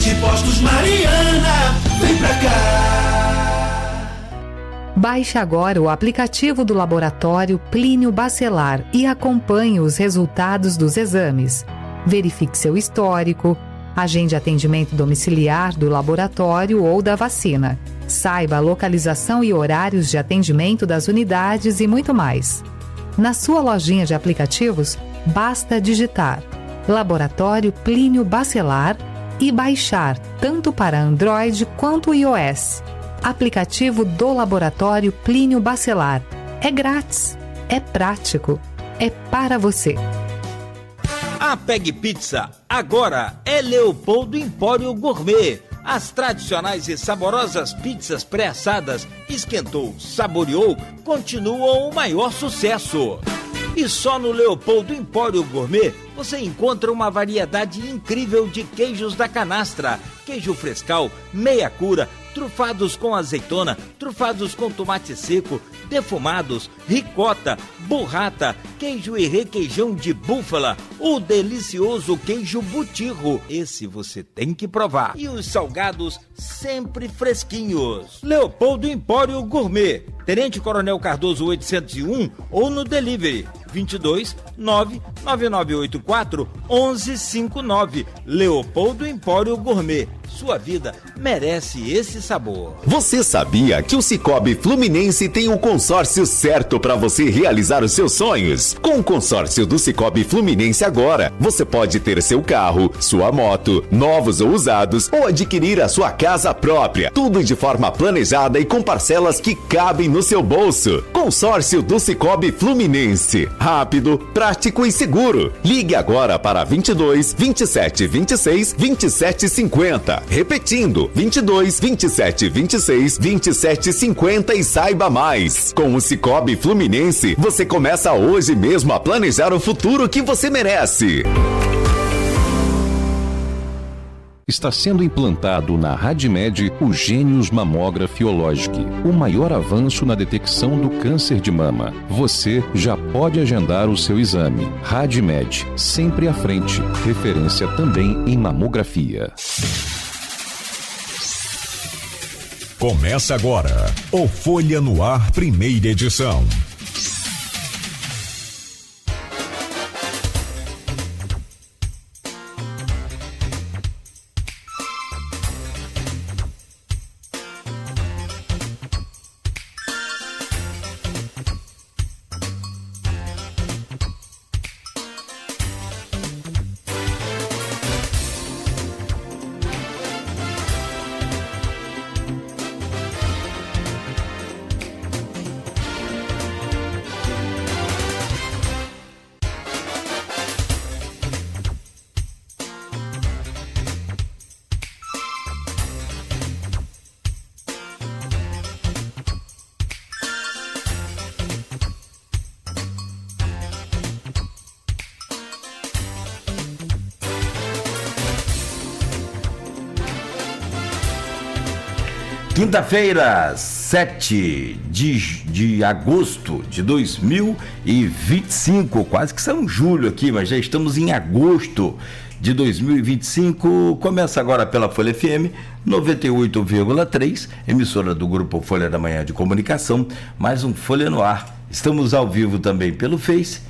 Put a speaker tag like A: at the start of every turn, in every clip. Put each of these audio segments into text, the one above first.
A: De Postos Mariana, vem pra cá.
B: Baixe agora o aplicativo do Laboratório Plínio Bacelar e acompanhe os resultados dos exames. Verifique seu histórico, agende atendimento domiciliar do laboratório ou da vacina. Saiba a localização e horários de atendimento das unidades e muito mais. Na sua lojinha de aplicativos, basta digitar Laboratório Plínio Bacelar e baixar tanto para Android quanto iOS. Aplicativo do Laboratório Plínio Bacelar. É grátis, é prático, é para você.
C: A Peg Pizza agora é Leopoldo Empório Gourmet. As tradicionais e saborosas pizzas pré-assadas, esquentou, saboreou, continuam o maior sucesso. E só no Leopoldo Empório Gourmet você encontra uma variedade incrível de queijos da canastra, queijo frescal, meia cura, trufados com azeitona, trufados com tomate seco, defumados, ricota, burrata, queijo e requeijão de búfala, o delicioso queijo butirro, esse você tem que provar. E os salgados sempre fresquinhos. Leopoldo Empório Gourmet, Tenente Coronel Cardoso 801 ou no delivery 22 99984 1159. Leopoldo Empório Gourmet. Sua vida merece esse sabor.
D: Você sabia que o Sicoob Fluminense tem o consórcio certo para você realizar os seus sonhos? Com o consórcio do Sicoob Fluminense agora, você pode ter seu carro, sua moto, novos ou usados, ou adquirir a sua casa própria. Tudo de forma planejada e com parcelas que cabem no seu bolso. Consórcio do Sicoob Fluminense. Rápido, prático e seguro. Ligue agora para 22 27 26 27 50. Repetindo, 22 27 26 27 50 e saiba mais. Com o Sicoob Fluminense, você começa hoje mesmo a planejar o futuro que você merece.
E: Está sendo implantado na RadMed o Gênios Mammografiologic, o maior avanço na detecção do câncer de mama. Você já pode agendar o seu exame. RadMed, sempre à frente, referência também em mamografia.
F: Começa agora o Folha no Ar, primeira edição.
G: Quinta-feira, 7 de agosto de 2025, quase que São Julho aqui, mas já estamos em agosto de 2025. Começa agora pela Folha FM 98,3, emissora do Grupo Folha da Manhã de Comunicação, mais um Folha no Ar. Estamos ao vivo também pelo Face,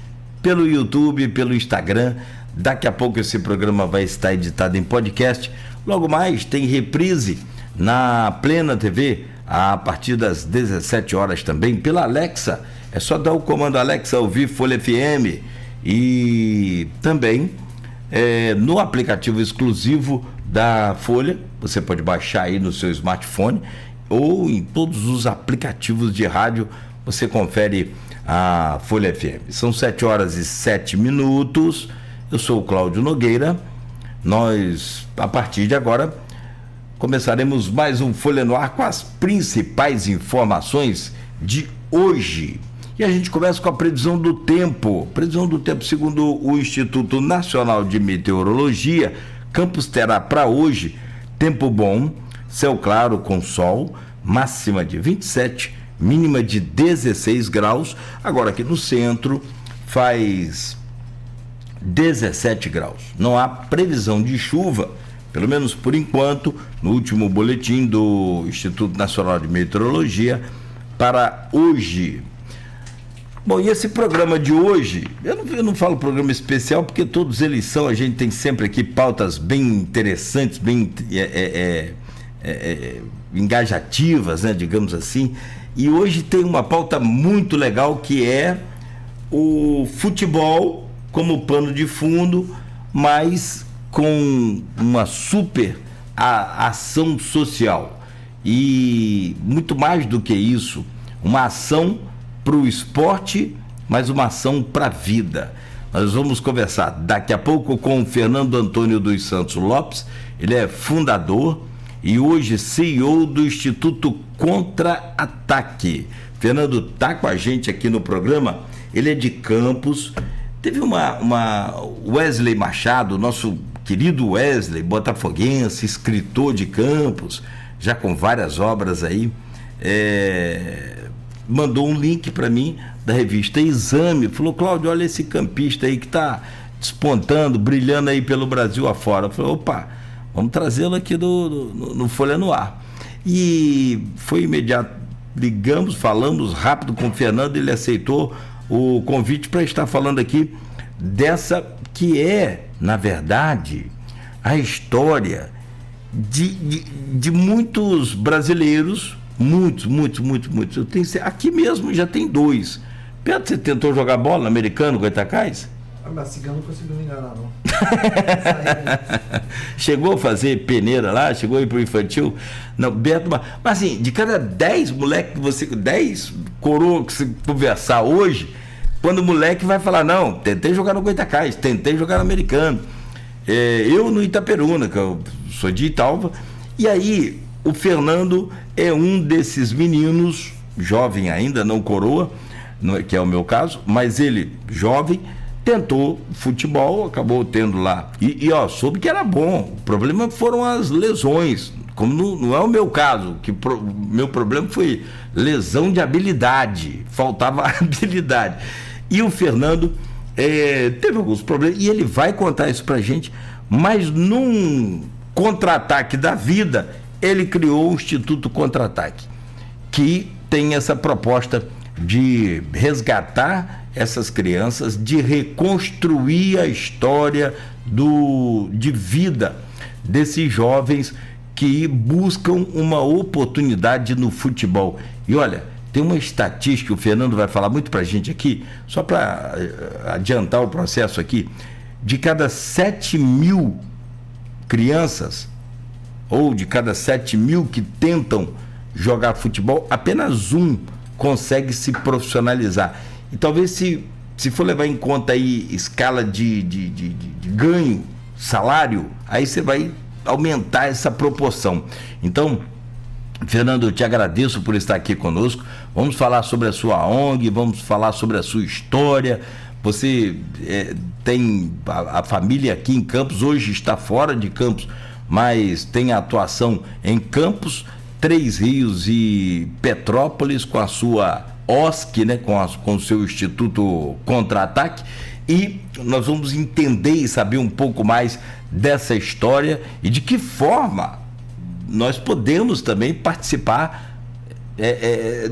G: pelo YouTube, pelo Instagram. Daqui a pouco esse programa vai estar editado em podcast. Logo mais tem reprise na Plena TV, a partir das 17 horas também, pela Alexa. É só dar o comando Alexa, ouvir Folha FM. E também no aplicativo exclusivo da Folha, você pode baixar aí no seu smartphone, ou em todos os aplicativos de rádio, você confere a Folha FM. São 7 horas e 7 minutos. Eu sou o Cláudio Nogueira. Nós, a partir de agora, começaremos mais um Folha no Ar com as principais informações de hoje. E a gente começa com a previsão do tempo. Previsão do tempo, segundo o Instituto Nacional de Meteorologia, Campos terá para hoje tempo bom, céu claro com sol, máxima de 27, mínima de 16 graus. Agora aqui no centro faz 17 graus. Não há previsão de chuva pelo menos por enquanto, no último boletim do Instituto Nacional de Meteorologia, para hoje. Bom, e esse programa de hoje, eu não falo programa especial, porque todos eles são, a gente tem sempre aqui pautas bem interessantes, bem engajativas, né, digamos assim, e hoje tem uma pauta muito legal, que é o futebol como pano de fundo, mas com uma super ação social, e muito mais do que isso, uma ação para o esporte, mas uma ação para a vida. Nós vamos conversar daqui a pouco com o Fernando Antônio dos Santos Lopes. Ele é fundador e hoje CEO do Instituto Contra-Ataque. Fernando está com a gente aqui no programa. Ele é de Campos. Teve uma Wesley Machado, nosso querido Wesley, botafoguense, escritor de Campos, já com várias obras aí, mandou um link para mim da revista Exame, falou: Cláudio, olha esse campista aí que está despontando, brilhando aí pelo Brasil afora. Eu falei: opa, vamos trazê-lo aqui no Folha no Ar. E foi imediato, ligamos, falamos rápido com o Fernando, ele aceitou o convite para estar falando aqui dessa que é, na verdade, a história de muitos brasileiros, muitos. Eu tenho, aqui mesmo já tem 2. Pedro, você tentou jogar bola americano, Goitacás?
A: Mas cigano não conseguiu me enganar, não.
G: Chegou a fazer peneira lá? Chegou a ir pro infantil? Não, Beto, mas assim, de cada 10 moleques que você, 10 coroas que você conversar hoje, quando o moleque vai falar: não, tentei jogar no Goitacás, tentei jogar no americano, eu no Itaperuna, que eu sou de Italva. E aí o Fernando é um desses meninos, jovem ainda, não coroa, que é o meu caso, mas ele, jovem, tentou futebol, acabou tendo lá, soube que era bom. O problema foram as lesões, como não é o meu caso, que meu problema foi lesão de habilidade, faltava habilidade. E o Fernando teve alguns problemas, e ele vai contar isso pra gente, mas num contra-ataque da vida, ele criou o Instituto Contra-Ataque, que tem essa proposta de resgatar essas crianças, de reconstruir a história de vida desses jovens que buscam uma oportunidade no futebol. E olha, tem uma estatística, o Fernando vai falar muito pra gente aqui, só para adiantar o processo aqui: de cada 7.000 crianças, ou de cada 7.000 que tentam jogar futebol, apenas um consegue se profissionalizar. E talvez, se for levar em conta aí escala de ganho, salário, aí você vai aumentar essa proporção. Então, Fernando, eu te agradeço por estar aqui conosco. Vamos falar sobre a sua ONG, vamos falar sobre a sua história. Você tem a família aqui em Campos, hoje está fora de Campos, mas tem a atuação em Campos, Três Rios e Petrópolis, com a sua OSC, né, com o seu Instituto Contra-Ataque. E nós vamos entender e saber um pouco mais dessa história e de que forma nós podemos também participar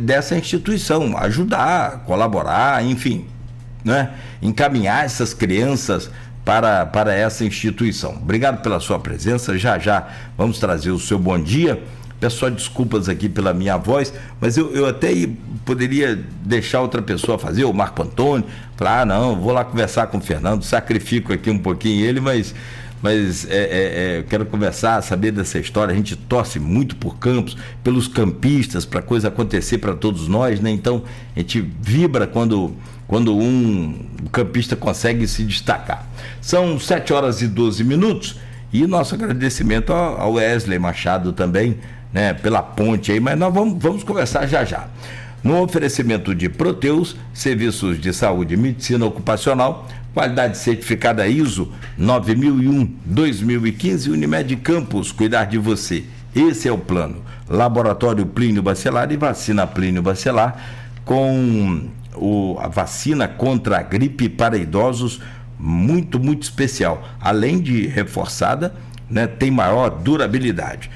G: dessa instituição, ajudar, colaborar, enfim, né, encaminhar essas crianças para essa instituição. Obrigado pela sua presença. Já vamos trazer o seu bom dia. Peço só desculpas aqui pela minha voz, mas eu até poderia deixar outra pessoa fazer, o Marco Antônio, falar: não, vou lá conversar com o Fernando, sacrifico aqui um pouquinho ele, mas eu quero conversar, saber dessa história. A gente torce muito por Campos, pelos campistas, para a coisa acontecer para todos nós, né? Então a gente vibra quando um campista consegue se destacar. São 7h12 e nosso agradecimento ao Wesley Machado também, né, pela ponte aí, mas nós vamos conversar já. No oferecimento de Proteus, serviços de saúde e medicina ocupacional, qualidade certificada ISO 9001-2015, Unimed Campos, cuidar de você. Esse é o plano. Laboratório Plínio Bacelar e vacina Plínio Bacelar, com a vacina contra a gripe para idosos, muito especial, além de reforçada né, tem maior durabilidade.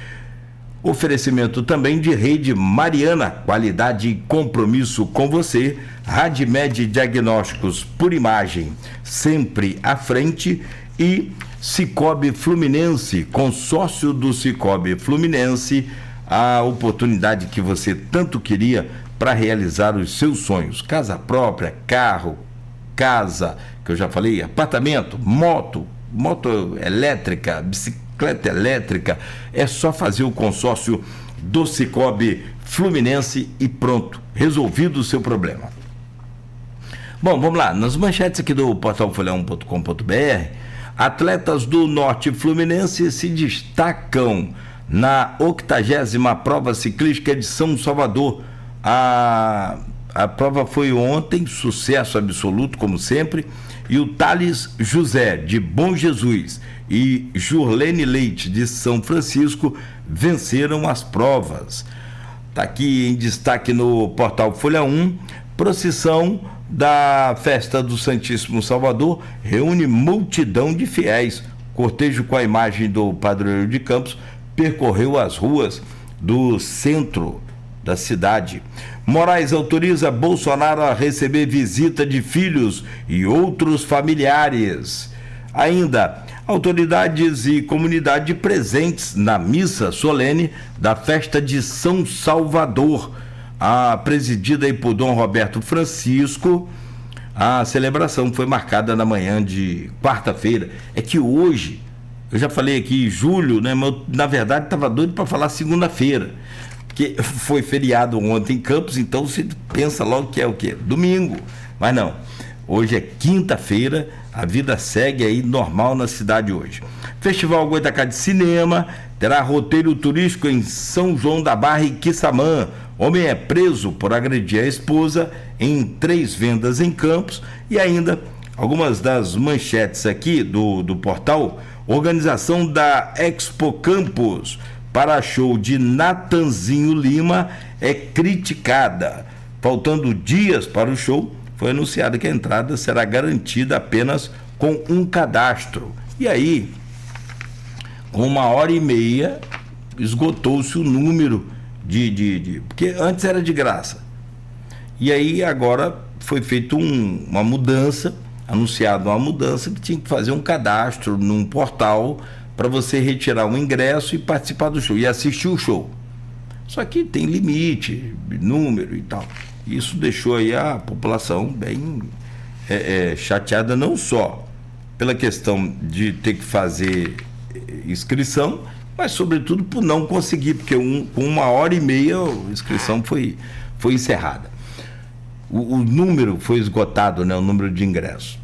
G: Oferecimento também de Rede Mariana, qualidade e compromisso com você. Radmed Diagnósticos por imagem, sempre à frente. E Cicobi Fluminense, consórcio do Cicobi Fluminense, a oportunidade que você tanto queria para realizar os seus sonhos. Casa própria, carro, casa, que eu já falei, apartamento, moto elétrica, bicicleta elétrica, é só fazer o consórcio do Cicobi Fluminense e pronto, resolvido o seu problema. Bom, vamos lá, nas manchetes aqui do portal folha1.com.br, atletas do Norte Fluminense se destacam na 80ª prova ciclística de São Salvador. A prova foi ontem, sucesso absoluto, como sempre, e o Thales José, de Bom Jesus, e Jurlene Leite, de São Francisco, venceram as provas. Está aqui em destaque no portal Folha 1, procissão da Festa do Santíssimo Salvador reúne multidão de fiéis. Cortejo com a imagem do padroeiro de Campos percorreu as ruas do centro da cidade. Moraes autoriza Bolsonaro a receber visita de filhos e outros familiares. Ainda, autoridades e comunidade presentes na missa solene da festa de São Salvador, presidida aí por Dom Roberto Francisco. A celebração foi marcada na manhã de quarta-feira. É que hoje, eu já falei aqui, julho, né? Mas eu, na verdade, estava doido para falar segunda-feira, que foi feriado ontem em Campos, então você pensa logo que é o quê? Domingo. Mas não, hoje é quinta-feira, a vida segue aí normal na cidade hoje. Festival Goitacá de Cinema terá roteiro turístico em São João da Barra e Quissamã. Homem é preso por agredir a esposa em 3 vendas em Campos. E ainda algumas das manchetes aqui do portal. Organização da Expo Campos para show de Natanzinho Lima é criticada. Faltando dias para o show, foi anunciado que a entrada será garantida apenas com um cadastro. E aí, com 1h30, esgotou-se o número porque antes era de graça. E aí agora foi feita uma mudança, anunciada uma mudança, que tinha que fazer um cadastro num portal para você retirar um ingresso e participar do show, e assistir o show. Só que tem limite, número e tal. Isso deixou aí a população bem chateada, não só pela questão de ter que fazer inscrição, mas sobretudo por não conseguir, porque com 1h30 a inscrição foi encerrada. O número foi esgotado, né? O número de ingressos.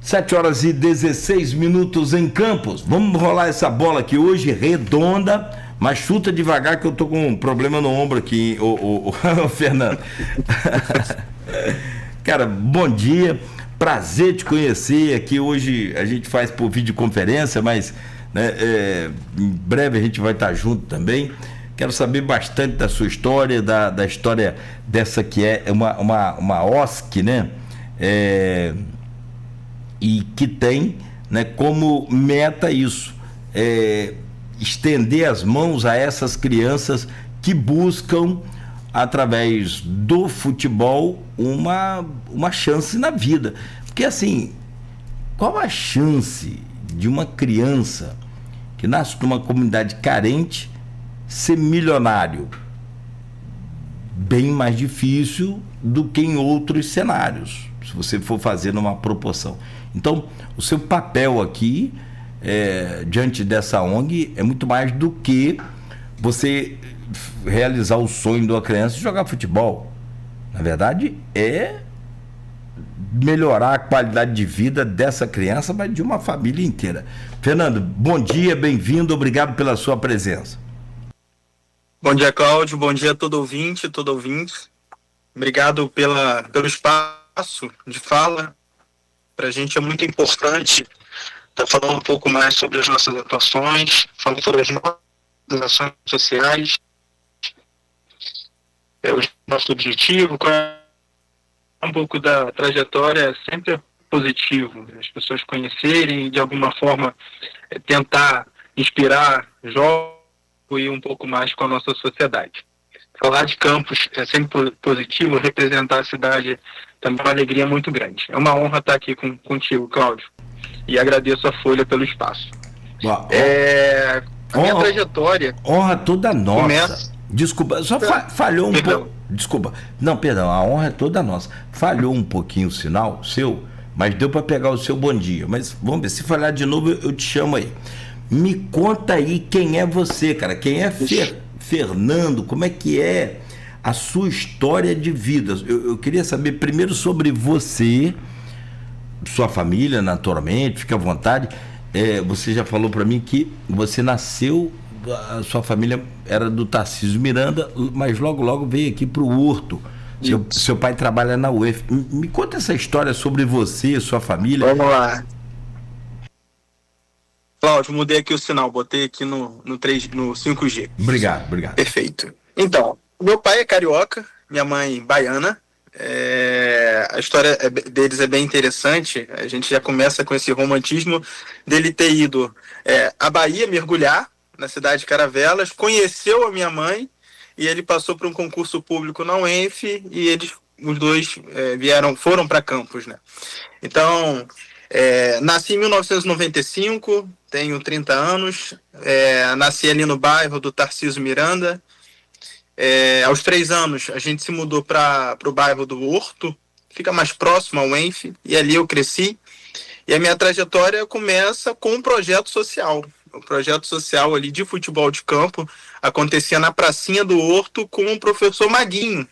G: 7h16 em Campos. Vamos rolar essa bola aqui hoje, redonda, mas chuta devagar que eu tô com um problema no ombro aqui, o Fernando. Cara, bom dia, prazer te conhecer aqui. Hoje a gente faz por videoconferência, mas né, em breve a gente vai estar junto também. Quero saber bastante da sua história, da história dessa que é uma OSC, né? E que tem, né, como meta isso, estender as mãos a essas crianças que buscam, através do futebol, uma chance na vida. Porque assim, qual a chance de uma criança que nasce numa comunidade carente ser milionário? Bem mais difícil do que em outros cenários, se você for fazer numa proporção. Então, o seu papel aqui, diante dessa ONG, é muito mais do que você realizar o sonho de uma criança de jogar futebol. Na verdade, é melhorar a qualidade de vida dessa criança, mas de uma família inteira. Fernando, bom dia, bem-vindo, obrigado pela sua presença.
H: Bom dia, Cláudio, bom dia a todo ouvinte. Obrigado pelo espaço de fala. Para a gente é muito importante estar falando um pouco mais sobre as nossas atuações, falando sobre as nossas ações sociais, o nosso objetivo, um pouco da trajetória é sempre positivo, as pessoas conhecerem e de alguma forma tentar inspirar jovens e um pouco mais com a nossa sociedade. Falar de Campos é sempre positivo, representar a cidade também é uma alegria muito grande. É uma honra estar aqui contigo, Cláudio, e agradeço a Folha pelo espaço. A minha trajetória...
G: Honra toda nossa.
H: Começa...
G: Desculpa, só falhou um pouco. Desculpa. Não, perdão, a honra é toda nossa. Falhou um pouquinho o sinal seu, mas deu para pegar o seu bom dia. Mas vamos ver, se falhar de novo, eu te chamo aí. Me conta aí quem é você, cara. Quem é Fernando? Como é que é a sua história de vida? Eu queria saber primeiro sobre você, sua família, naturalmente, fica à vontade. Você já falou para mim que você nasceu, a sua família era do Tarcísio Miranda, mas logo veio aqui para o Horto. Seu pai trabalha na UF. Me conta essa história sobre você, sua família.
H: Vamos lá. Cláudio, mudei aqui o sinal, botei aqui no 5G.
G: Obrigado.
H: Perfeito. Então, meu pai é carioca, minha mãe baiana. A história deles é bem interessante. A gente já começa com esse romantismo dele ter ido à Bahia mergulhar, na cidade de Caravelas, conheceu a minha mãe e ele passou por um concurso público na UENF e os dois foram para Campos, né? Então, nasci em 1995, tenho 30 anos, nasci ali no bairro do Tarcísio Miranda. Aos 3 anos, a gente se mudou para o bairro do Horto, fica mais próximo ao UENF, e ali eu cresci. E a minha trajetória começa com um projeto social. O projeto social ali de futebol de campo acontecia na pracinha do Horto com o professor Maguinho,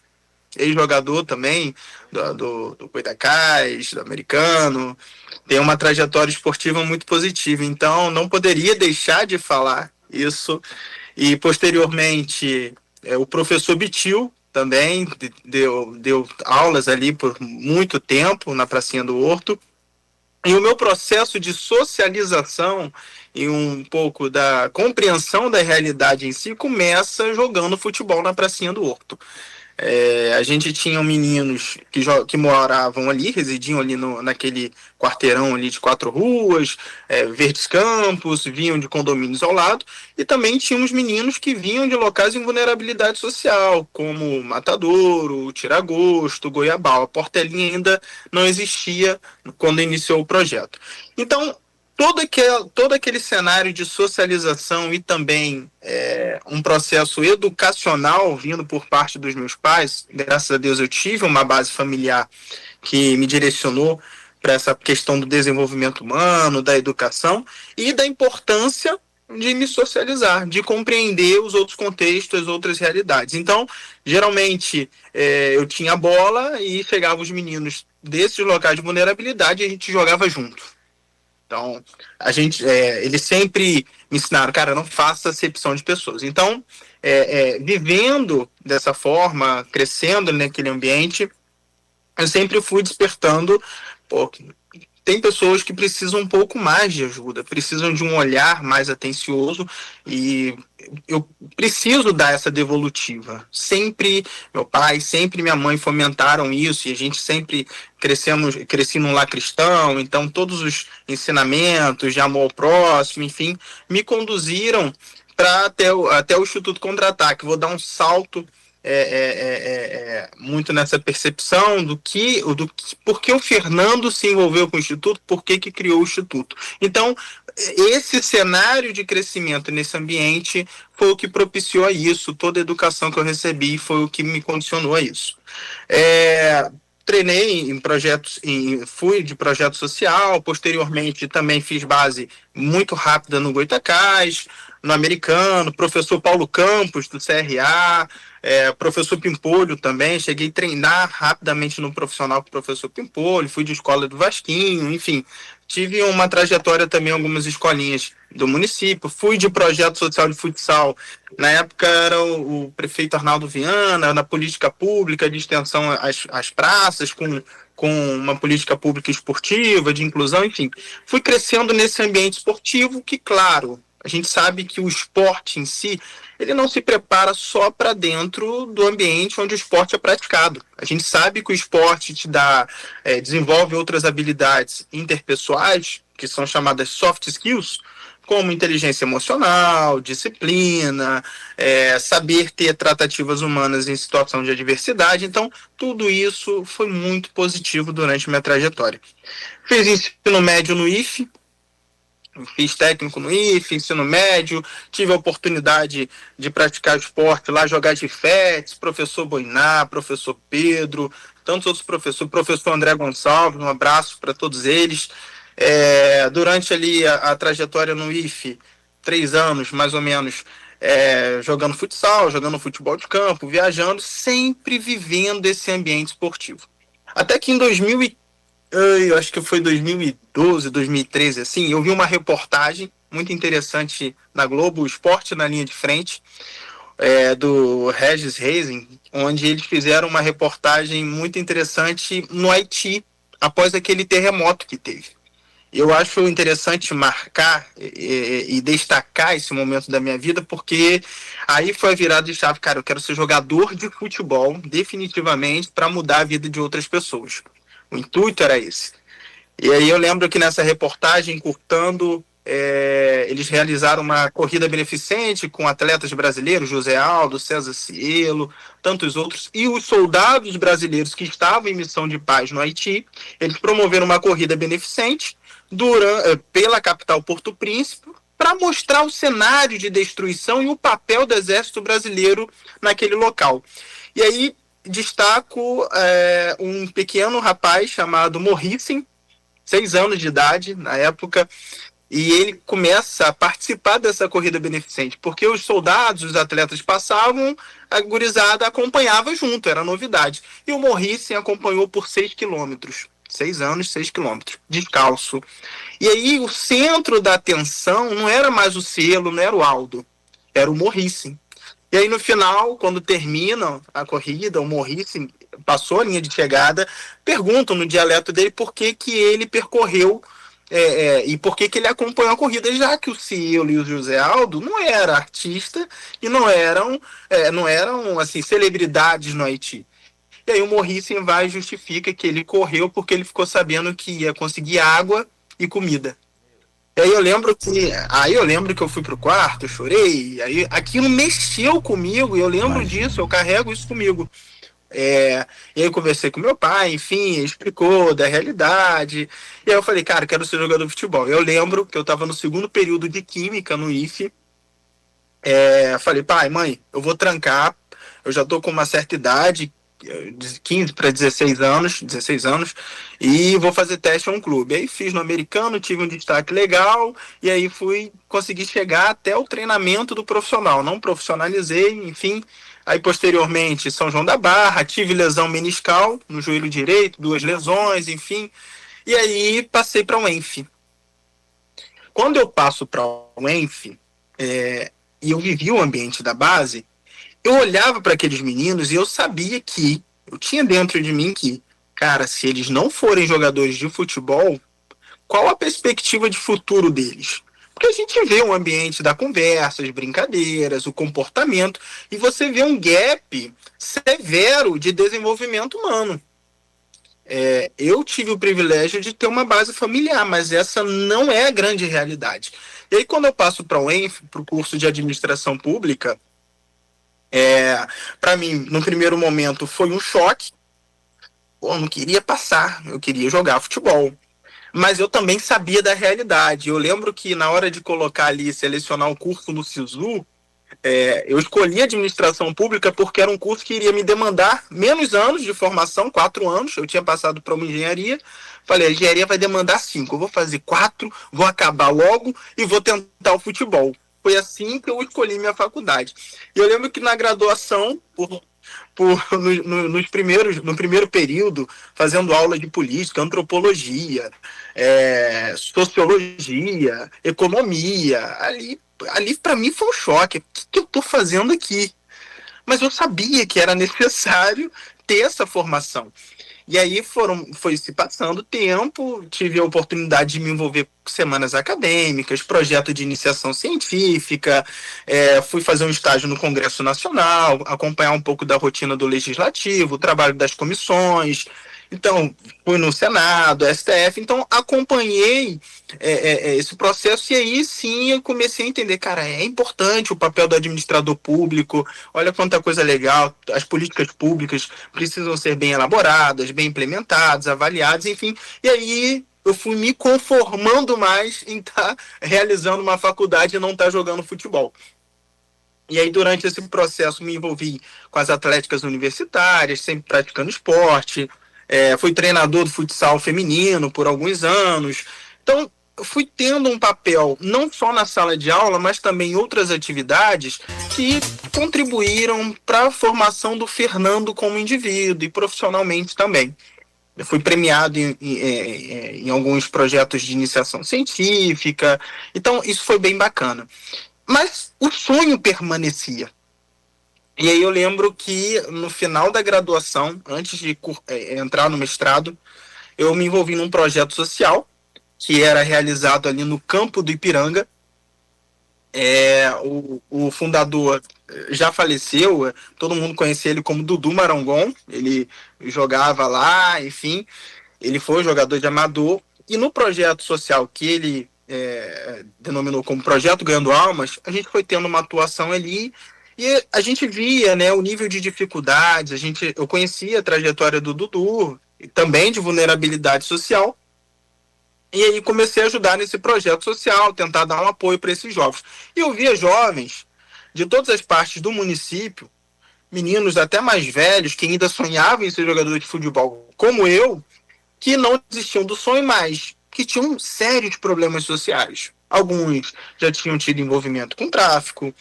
H: ex-jogador também do Goitacás, do Americano. Tem uma trajetória esportiva muito positiva, então não poderia deixar de falar isso. E posteriormente o professor Bitil também deu aulas ali por muito tempo na pracinha do Horto. E o meu processo de socialização e um pouco da compreensão da realidade em si começa jogando futebol na pracinha do Horto. A gente tinha meninos que moravam ali, residiam ali naquele quarteirão ali de 4 ruas, Verdes Campos, vinham de condomínios ao lado, e também tínhamos meninos que vinham de locais em vulnerabilidade social, como Matadouro, Tiragosto, Goiabal. A Portelinha ainda não existia quando iniciou o projeto. Então, todo aquele cenário de socialização e também um processo educacional vindo por parte dos meus pais, graças a Deus eu tive uma base familiar que me direcionou para essa questão do desenvolvimento humano, da educação e da importância de me socializar, de compreender os outros contextos, as outras realidades. Então, geralmente, eu tinha bola e chegavam os meninos desses locais de vulnerabilidade e a gente jogava junto. Então, eles sempre me ensinaram, cara, não faça acepção de pessoas. Então, vivendo dessa forma, crescendo naquele ambiente, eu sempre fui despertando, tem pessoas que precisam um pouco mais de ajuda, precisam de um olhar mais atencioso e eu preciso dar essa devolutiva. Sempre meu pai, sempre minha mãe fomentaram isso e a gente sempre cresci num lar cristão, então todos os ensinamentos de amor ao próximo, enfim, me conduziram para até o Instituto Contra-Ataque. Vou dar um salto muito nessa percepção por que o Fernando se envolveu com o Instituto, por que criou o Instituto. Então, esse cenário de crescimento nesse ambiente foi o que propiciou a isso, toda a educação que eu recebi foi o que me condicionou a isso. Treinei em projetos, fui de projeto social, posteriormente também fiz base muito rápida no Goitacás, no Americano, professor Paulo Campos, do CRA, professor Pimpolho também, cheguei a treinar rapidamente no profissional com o professor Pimpolho, fui de escola do Vasquinho, enfim, tive uma trajetória também em algumas escolinhas do município, fui de projeto social de futsal, na época era o prefeito Arnaldo Viana, na política pública de extensão às praças, com uma política pública esportiva, de inclusão, enfim, fui crescendo nesse ambiente esportivo que, claro, a gente sabe que o esporte em si, ele não se prepara só para dentro do ambiente onde o esporte é praticado. A gente sabe que o esporte te desenvolve outras habilidades interpessoais, que são chamadas soft skills, como inteligência emocional, disciplina, saber ter tratativas humanas em situação de adversidade. Então, tudo isso foi muito positivo durante minha trajetória. Fiz ensino médio no IFE, fiz técnico no IFE, ensino médio, tive a oportunidade de praticar esporte lá, jogar de FETS, professor Boiná, professor Pedro, tantos outros professores, professor André Gonçalves, um abraço para todos eles. Durante ali a trajetória no IFE, 3 anos mais ou menos, jogando futsal, jogando futebol de campo, viajando, sempre vivendo esse ambiente esportivo. Até que em eu acho que foi 2012, 2013, assim, eu vi uma reportagem muito interessante na Globo, Esporte na Linha de Frente, do Regis Reising, onde eles fizeram uma reportagem muito interessante no Haiti, após aquele terremoto que teve. Eu acho interessante marcar e destacar esse momento da minha vida, porque aí foi a virada de chave. Cara, eu quero ser jogador de futebol, definitivamente, para mudar a vida de outras pessoas. O intuito era esse. E aí eu lembro que nessa reportagem, encurtando, eles realizaram uma corrida beneficente com atletas brasileiros, José Aldo, César Cielo, tantos outros, e os soldados brasileiros que estavam em missão de paz no Haiti, eles promoveram uma corrida beneficente pela capital Porto Príncipe, para mostrar o cenário de destruição e o papel do exército brasileiro naquele local. E aí destaco um pequeno rapaz chamado Morrissem, 6 anos de idade na época, e ele começa a participar dessa corrida beneficente, porque os soldados, os atletas passavam, a gurizada acompanhava junto, era novidade. E o Morrissem acompanhou por 6 quilômetros. 6 anos, 6 quilômetros, descalço. E aí o centro da atenção não era mais o Cielo, não era o Aldo, era o Morrissem. E aí no final, quando termina a corrida, o Morrissem passou a linha de chegada, perguntam no dialeto dele por que ele percorreu e por que ele acompanhou a corrida, já que o Cielo e o José Aldo não eram artistas e não eram assim, celebridades no Haiti. E aí o Morrissem vai e justifica que ele correu porque ele ficou sabendo que ia conseguir água e comida. E aí eu lembro que eu fui pro quarto, eu chorei, aí aquilo mexeu comigo, e eu lembro disso, eu carrego isso comigo. E aí eu conversei com meu pai, enfim, ele explicou da realidade, e aí eu falei, cara, quero ser jogador de futebol. Eu lembro que eu estava no 2º período de Química no IFE, falei, pai, mãe, eu vou trancar, eu já tô com uma certa idade, de 15 para 16 anos, e vou fazer teste a um clube. Aí fiz no americano, tive um destaque legal, e aí consegui chegar até o treinamento do profissional. Não profissionalizei, enfim. Aí posteriormente São João da Barra, tive lesão meniscal no joelho direito, 2 lesões, enfim. E aí passei para o ENF. Quando eu passo para o ENF, e eu vivi o ambiente da base, eu olhava para aqueles meninos e eu sabia eu tinha dentro de mim que, cara, se eles não forem jogadores de futebol, qual a perspectiva de futuro deles? Porque a gente vê um ambiente da conversa, as brincadeiras, o comportamento, e você vê um gap severo de desenvolvimento humano. Eu tive o privilégio de ter uma base familiar, mas essa não é a grande realidade. E aí quando eu passo para o ENF, para o curso de administração pública, para mim, no primeiro momento, foi um choque. Eu não queria passar, eu queria jogar futebol. Mas eu também sabia da realidade. Eu lembro que na hora de colocar ali, selecionar um curso no SISU, eu escolhi administração pública porque era um curso que iria me demandar menos anos de formação, 4 anos. Eu tinha passado para uma engenharia. Falei, a engenharia vai demandar 5. Eu vou fazer 4, vou acabar logo e vou tentar o futebol. Foi assim que eu escolhi minha faculdade. E eu lembro que na graduação, no primeiro período, fazendo aula de política, antropologia, sociologia, economia, ali para mim foi um choque. O que eu estou fazendo aqui? Mas eu sabia que era necessário ter essa formação. E aí foi se passando o tempo, tive a oportunidade de me envolver com semanas acadêmicas, projeto de iniciação científica, fui fazer um estágio no Congresso Nacional, acompanhar um pouco da rotina do Legislativo, o trabalho das comissões, Então, fui no Senado, STF, então acompanhei esse processo, e aí sim eu comecei a entender, cara, é importante o papel do administrador público, olha quanta coisa legal, as políticas públicas precisam ser bem elaboradas, bem implementadas, avaliadas, enfim, e aí eu fui me conformando mais em estar realizando uma faculdade e não estar jogando futebol. E aí, durante esse processo, me envolvi com as atléticas universitárias, sempre praticando esporte. Fui treinador do futsal feminino por alguns anos. Então, eu fui tendo um papel, não só na sala de aula, mas também em outras atividades que contribuíram para a formação do Fernando como indivíduo e profissionalmente também. Eu fui premiado em alguns projetos de iniciação científica. Então, isso foi bem bacana. Mas o sonho permanecia. E aí eu lembro que no final da graduação, antes de entrar no mestrado, eu me envolvi num projeto social que era realizado ali no campo do Ipiranga. O fundador já faleceu, todo mundo conhecia ele como Dudu Marangon, ele jogava lá, enfim, ele foi jogador de amador, e no projeto social que ele denominou como Projeto Ganhando Almas, a gente foi tendo uma atuação ali, e a gente via, né, o nível de dificuldades, eu conhecia a trajetória do Dudu, e também de vulnerabilidade social, e aí comecei a ajudar nesse projeto social, tentar dar um apoio para esses jovens. E eu via jovens de todas as partes do município, meninos até mais velhos, que ainda sonhavam em ser jogador de futebol, como eu, que não desistiam do sonho, mas que tinham sérios problemas sociais. Alguns já tinham tido envolvimento com tráfico,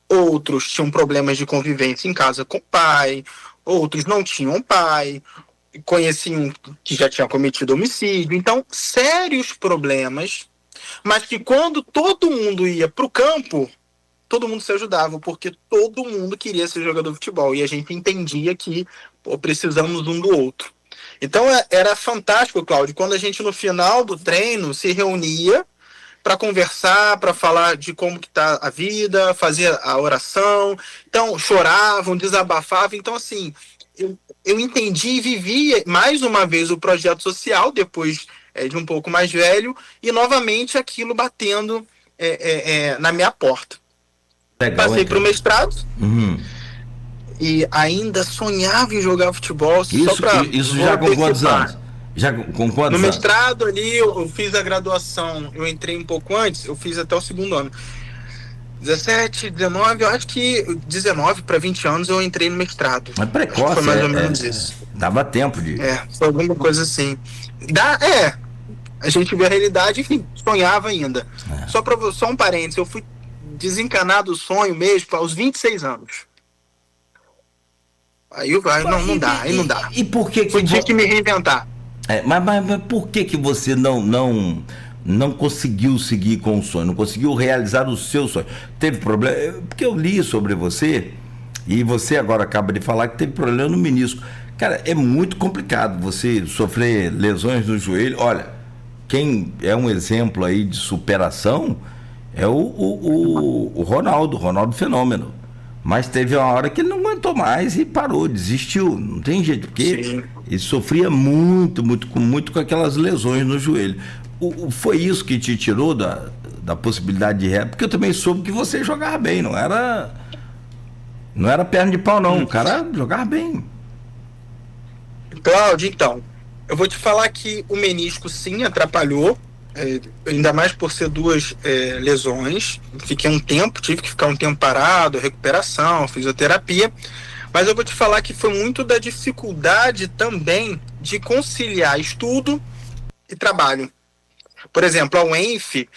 H: outros tinham problemas de convivência em casa com o pai, outros não tinham pai, conheciam que já tinha cometido homicídio. Então, sérios problemas, mas que quando todo mundo ia para o campo, todo mundo se ajudava, porque todo mundo queria ser jogador de futebol, e a gente entendia que precisamos um do outro. Então era fantástico, Cláudio, quando a gente no final do treino se reunia para conversar, para falar de como que tá a vida, fazer a oração, então choravam, desabafavam. Então assim, eu entendi e vivi mais uma vez o projeto social, depois de um pouco mais velho, e novamente aquilo batendo na minha porta.
G: Legal,
H: passei para o mestrado, e ainda sonhava em jogar futebol.
G: Isso já com quantos anos? Já com quantos anos?
H: No mestrado ali, eu fiz a graduação, eu entrei um pouco antes, eu fiz até o segundo ano. 17, 19, eu acho que 19 para 20 anos eu entrei no mestrado.
G: Mas precoce,
H: foi mais ou menos isso.
G: Dava tempo de...
H: foi alguma coisa assim. A gente vê a realidade, enfim, sonhava ainda. Só um parênteses, eu fui desencanar do sonho mesmo aos 26 anos. Aí não dá.
G: E por que
H: eu tinha que me reinventar.
G: Mas por que você não conseguiu seguir com o sonho, não conseguiu realizar o seu sonho? Teve problema? Porque eu li sobre você, e você agora acaba de falar que teve problema no menisco. Cara, é muito complicado você sofrer lesões no joelho. Olha, quem é um exemplo aí de superação é o Ronaldo Fenômeno. Mas teve uma hora que ele não aguentou mais e parou, desistiu. Não tem jeito, porque
H: Sim.
G: Ele sofria muito com aquelas lesões no joelho. Foi isso que te tirou da possibilidade de rehab? Porque eu também soube que você jogava bem, não era perna de pau, não. O cara jogava bem.
H: Cláudio, então, eu vou te falar que o menisco sim atrapalhou, ainda mais por ser duas lesões. Fiquei tive que ficar um tempo parado, recuperação, fisioterapia, mas eu vou te falar que foi muito da dificuldade também de conciliar estudo e trabalho. Por exemplo, a UENF,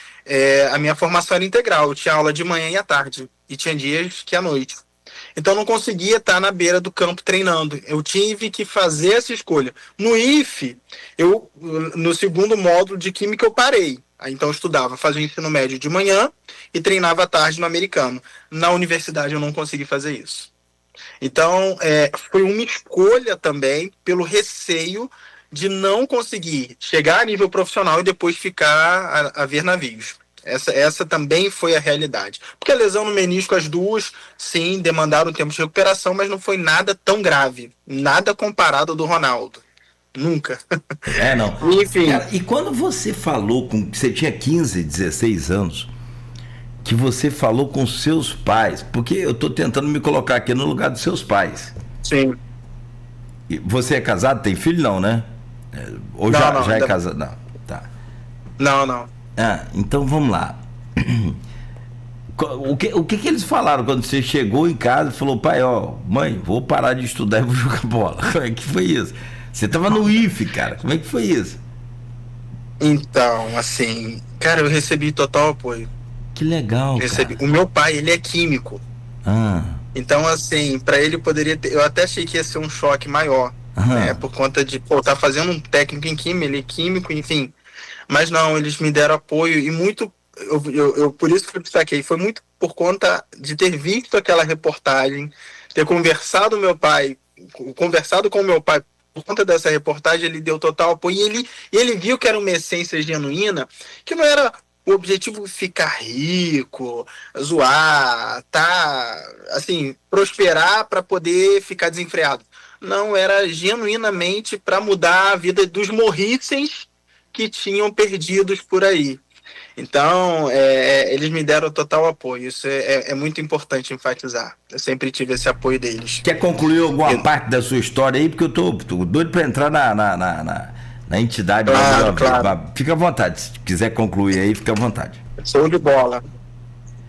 H: a minha formação era integral, eu tinha aula de manhã e à tarde, e tinha dias que à noite. Então eu não conseguia estar na beira do campo treinando. Eu tive que fazer essa escolha. No IFE, no segundo módulo de química eu parei. Então eu estudava, fazia o ensino médio de manhã e treinava à tarde no americano. Na universidade eu não consegui fazer isso. Então foi uma escolha também pelo receio de não conseguir chegar a nível profissional e depois ficar a ver navios. Essa também foi a realidade. Porque a lesão no menisco, as duas, sim, demandaram tempo de recuperação, mas não foi nada tão grave. Nada comparado ao do Ronaldo. Nunca.
G: Não.
H: Enfim.
G: Cara, e quando você falou com... Você tinha 15, 16 anos, que você falou com seus pais, porque eu tô tentando me colocar aqui no lugar dos seus pais.
H: Sim.
G: E você é casado? Tem filho? Não, né? Ou
H: não,
G: já é casado? Não, tá.
H: Não.
G: Então vamos lá. O que eles falaram quando você chegou em casa e falou, pai, mãe, vou parar de estudar e vou jogar bola? Como é que foi isso? Você tava no IFE, cara. Como é que foi isso?
H: Então, assim, cara, eu recebi total apoio.
G: Que legal, cara.
H: O meu pai, ele é químico. Então, assim, para ele poderia ter... Eu até achei que ia ser um choque maior, né? Por conta de, tá fazendo um técnico em química, ele é químico, enfim. Mas não, eles me deram apoio e muito... Eu por isso que eu destaquei, foi muito por conta de ter visto aquela reportagem, ter conversado com o meu pai por conta dessa reportagem. Ele deu total apoio e ele viu que era uma essência genuína, que não era o objetivo ficar rico, zoar, assim, prosperar para poder ficar desenfreado. Não, era genuinamente para mudar a vida dos morrísseis que tinham perdidos por aí. Então, eles me deram total apoio. Isso é muito importante enfatizar. Eu sempre tive esse apoio deles.
G: Quer concluir alguma parte da sua história aí? Porque eu tô doido para entrar na entidade.
H: Claro.
G: Fica à vontade. Se quiser concluir aí, fica à vontade.
H: Show de bola.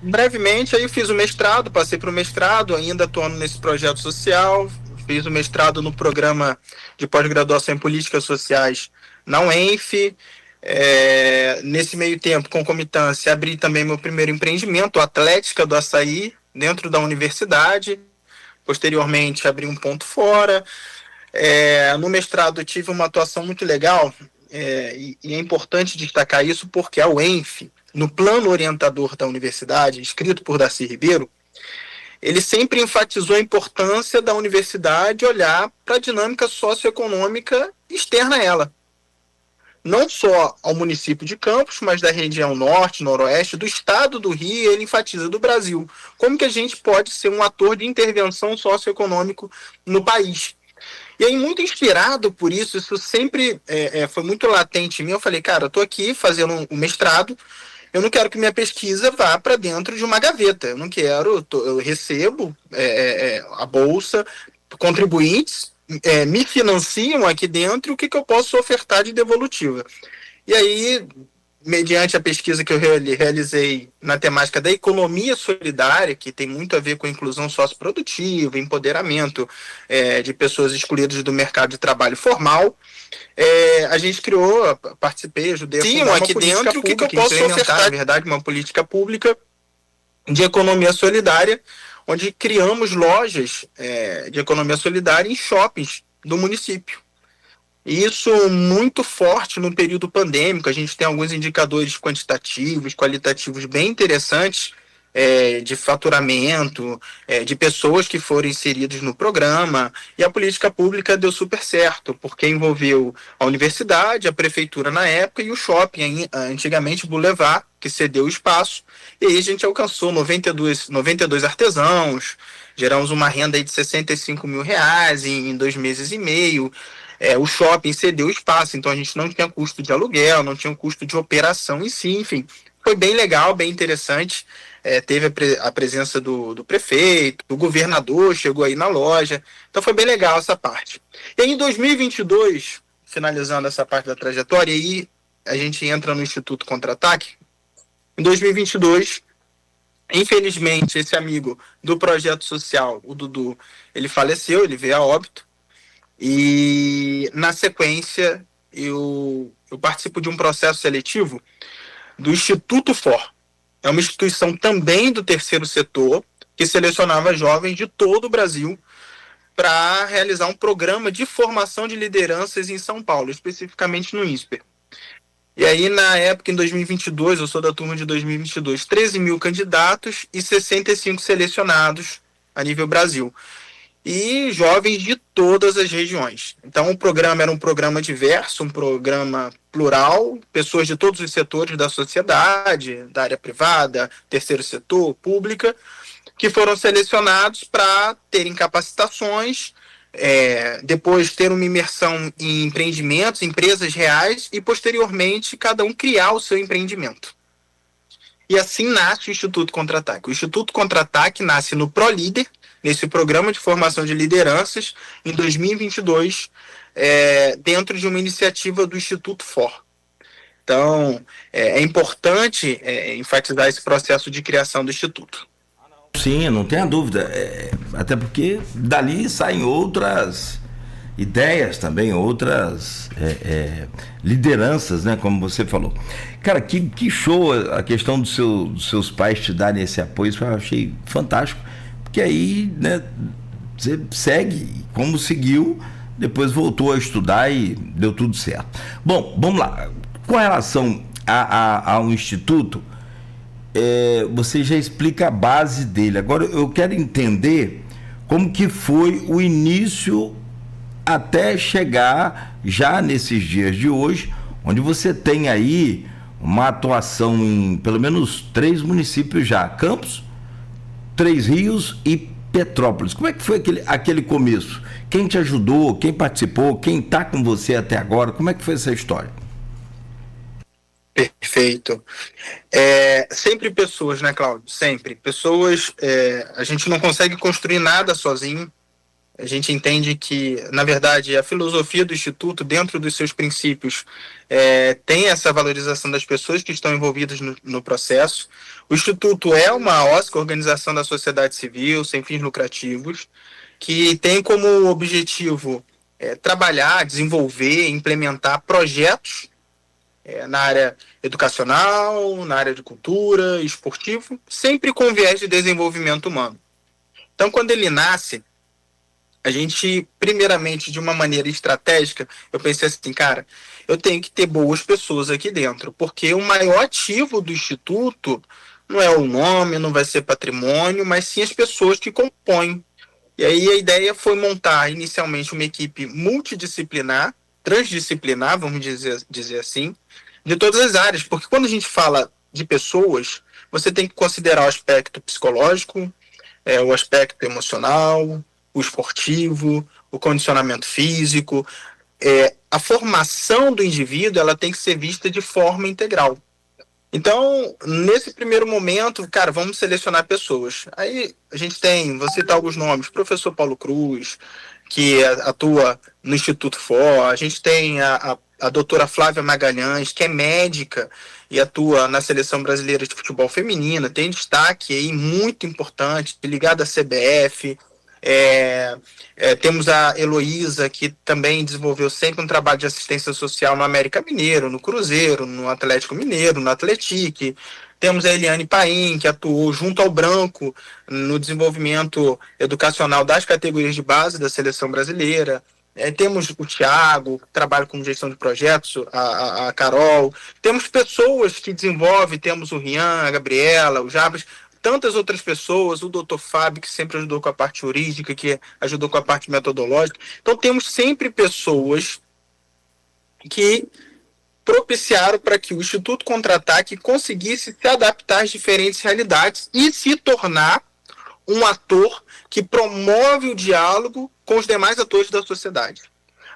H: Brevemente, aí eu fiz o mestrado, passei para o mestrado, ainda atuando nesse projeto social. Fiz o mestrado no programa de pós-graduação em políticas sociais na UENF. Nesse meio tempo, concomitância, abri também meu primeiro empreendimento, a Atlética do Açaí, dentro da universidade. Posteriormente, abri um ponto fora. No mestrado, tive uma atuação muito legal, e é importante destacar isso porque a UENF, no plano orientador da universidade, escrito por Darcy Ribeiro, ele sempre enfatizou a importância da universidade olhar para a dinâmica socioeconômica externa a ela. Não só ao município de Campos, mas da região norte, noroeste, do estado do Rio, ele enfatiza do Brasil. Como que a gente pode ser um ator de intervenção socioeconômico no país? E aí, muito inspirado por isso sempre foi muito latente em mim. Eu falei, cara, eu estou aqui fazendo um mestrado, eu não quero que minha pesquisa vá para dentro de uma gaveta. Eu não quero, eu recebo a bolsa, contribuintes, me financiam aqui dentro, o que eu posso ofertar de devolutiva? E aí, mediante a pesquisa que eu realizei na temática da economia solidária, que tem muito a ver com a inclusão socioprodutiva, empoderamento de pessoas excluídas do mercado de trabalho formal, a gente criou, participei, ajudei a fundar aqui dentro, o que eu posso ofertar, na verdade, uma política pública de economia solidária, onde criamos lojas de economia solidária em shoppings do município. Isso muito forte no período pandêmico. A gente tem alguns indicadores quantitativos, qualitativos bem interessantes, de faturamento, de pessoas que foram inseridas no programa, e a política pública deu super certo, porque envolveu a universidade, a prefeitura na época e o shopping, antigamente Boulevard, que cedeu o espaço, e aí a gente alcançou 92 artesãos, geramos uma renda aí de R$65 mil em 2 meses e meio. O shopping cedeu o espaço, então a gente não tinha custo de aluguel, não tinha custo de operação em si, enfim. Foi bem legal, bem interessante. Teve a presença do prefeito, do governador, chegou aí na loja. Então foi bem legal essa parte. E aí em 2022, finalizando essa parte da trajetória, aí a gente entra no Instituto Contra-Ataque. Em 2022, infelizmente, esse amigo do projeto social, o Dudu, ele faleceu, ele veio a óbito. E na sequência, eu participo de um processo seletivo do Instituto For. É uma instituição também do terceiro setor, que selecionava jovens de todo o Brasil para realizar um programa de formação de lideranças em São Paulo, especificamente no INSPER. E aí, na época, em 2022, eu sou da turma de 2022, 13 mil candidatos e 65 selecionados a nível Brasil. E jovens de todas as regiões. Então, o programa era um programa diverso, um programa plural, pessoas de todos os setores da sociedade, da área privada, terceiro setor, pública, que foram selecionados para terem capacitações depois ter uma imersão em empreendimentos, empresas reais e, posteriormente, cada um criar o seu empreendimento. E assim nasce o Instituto Contra-Ataque. O Instituto Contra-Ataque nasce no ProLíder, nesse programa de formação de lideranças, em 2022, dentro de uma iniciativa do Instituto FOR. Então, é importante enfatizar esse processo de criação do Instituto.
G: Sim, não tenha dúvida. Até porque dali saem outras ideias também, outras lideranças, né? Como você falou. Cara, que show a questão dos seus pais te darem esse apoio, isso eu achei fantástico. Porque aí, né, você segue como seguiu, depois voltou a estudar e deu tudo certo. Bom, vamos lá. Com relação ao Instituto, você já explica a base dele. Agora eu quero entender como que foi o início até chegar já nesses dias de hoje, onde você tem aí uma atuação em pelo menos 3 municípios já: Campos, 3 Rios e Petrópolis. Como é que foi aquele começo? Quem te ajudou? Quem participou? Quem está com você até agora? Como é que foi essa história?
H: Perfeito. Sempre pessoas, né, Cláudio? Sempre. Pessoas, a gente não consegue construir nada sozinho. A gente entende que, na verdade, a filosofia do Instituto, dentro dos seus princípios, tem essa valorização das pessoas que estão envolvidas no processo. O Instituto é uma OSC, Organização da Sociedade Civil, sem fins lucrativos, que tem como objetivo trabalhar, desenvolver, implementar projetos na área educacional, na área de cultura, esportivo, sempre com viés de desenvolvimento humano. Então, quando ele nasce, a gente, primeiramente, de uma maneira estratégica, eu pensei assim, cara, eu tenho que ter boas pessoas aqui dentro, porque o maior ativo do Instituto não é o nome, não vai ser patrimônio, mas sim as pessoas que compõem. E aí a ideia foi montar, inicialmente, uma equipe multidisciplinar, transdisciplinar, vamos dizer assim, de todas as áreas, porque quando a gente fala de pessoas, você tem que considerar o aspecto psicológico, o aspecto emocional, o esportivo, o condicionamento físico. A formação do indivíduo, ela tem que ser vista de forma integral. Então, nesse primeiro momento, cara, vamos selecionar pessoas. Aí a gente vou citar alguns nomes: professor Paulo Cruz, que atua no Instituto FOR, a gente tem a doutora Flávia Magalhães, que é médica e atua na Seleção Brasileira de Futebol Feminina, tem destaque aí muito importante, ligada à CBF. Temos a Heloísa, que também desenvolveu sempre um trabalho de assistência social no América Mineiro, no Cruzeiro, no Atlético Mineiro, no Atletique. Temos a Eliane Paim, que atuou junto ao Branco no desenvolvimento educacional das categorias de base da seleção brasileira. Temos o Thiago, que trabalha com gestão de projetos, a Carol. Temos pessoas que desenvolvem, temos o Rian, a Gabriela, o Jabas, tantas outras pessoas, o Dr. Fábio, que sempre ajudou com a parte jurídica, que ajudou com a parte metodológica. Então, temos sempre pessoas que propiciaram para que o Instituto Contra-Ataque conseguisse se adaptar às diferentes realidades e se tornar um ator que promove o diálogo com os demais atores da sociedade.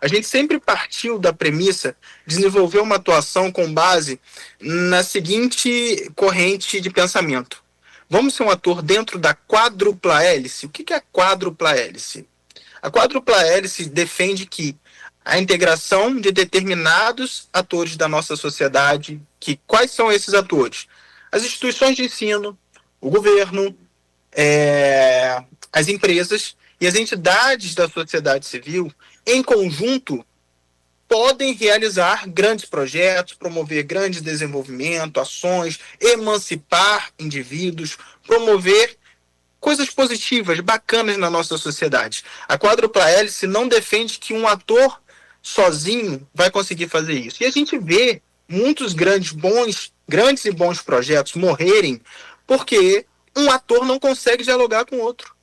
H: A gente sempre partiu da premissa de desenvolver uma atuação com base na seguinte corrente de pensamento: vamos ser um ator dentro da quádrupla hélice. O que é a quádrupla hélice? A quádrupla hélice defende que a integração de determinados atores da nossa sociedade, quais são esses atores? As instituições de ensino, o governo, as empresas e as entidades da sociedade civil, em conjunto, podem realizar grandes projetos, promover grande desenvolvimento, ações, emancipar indivíduos, promover coisas positivas, bacanas na nossa sociedade. A quádrupla hélice não defende que um ator sozinho vai conseguir fazer isso. E a gente vê muitos grandes e bons projetos morrerem porque um ator não consegue dialogar com o outro.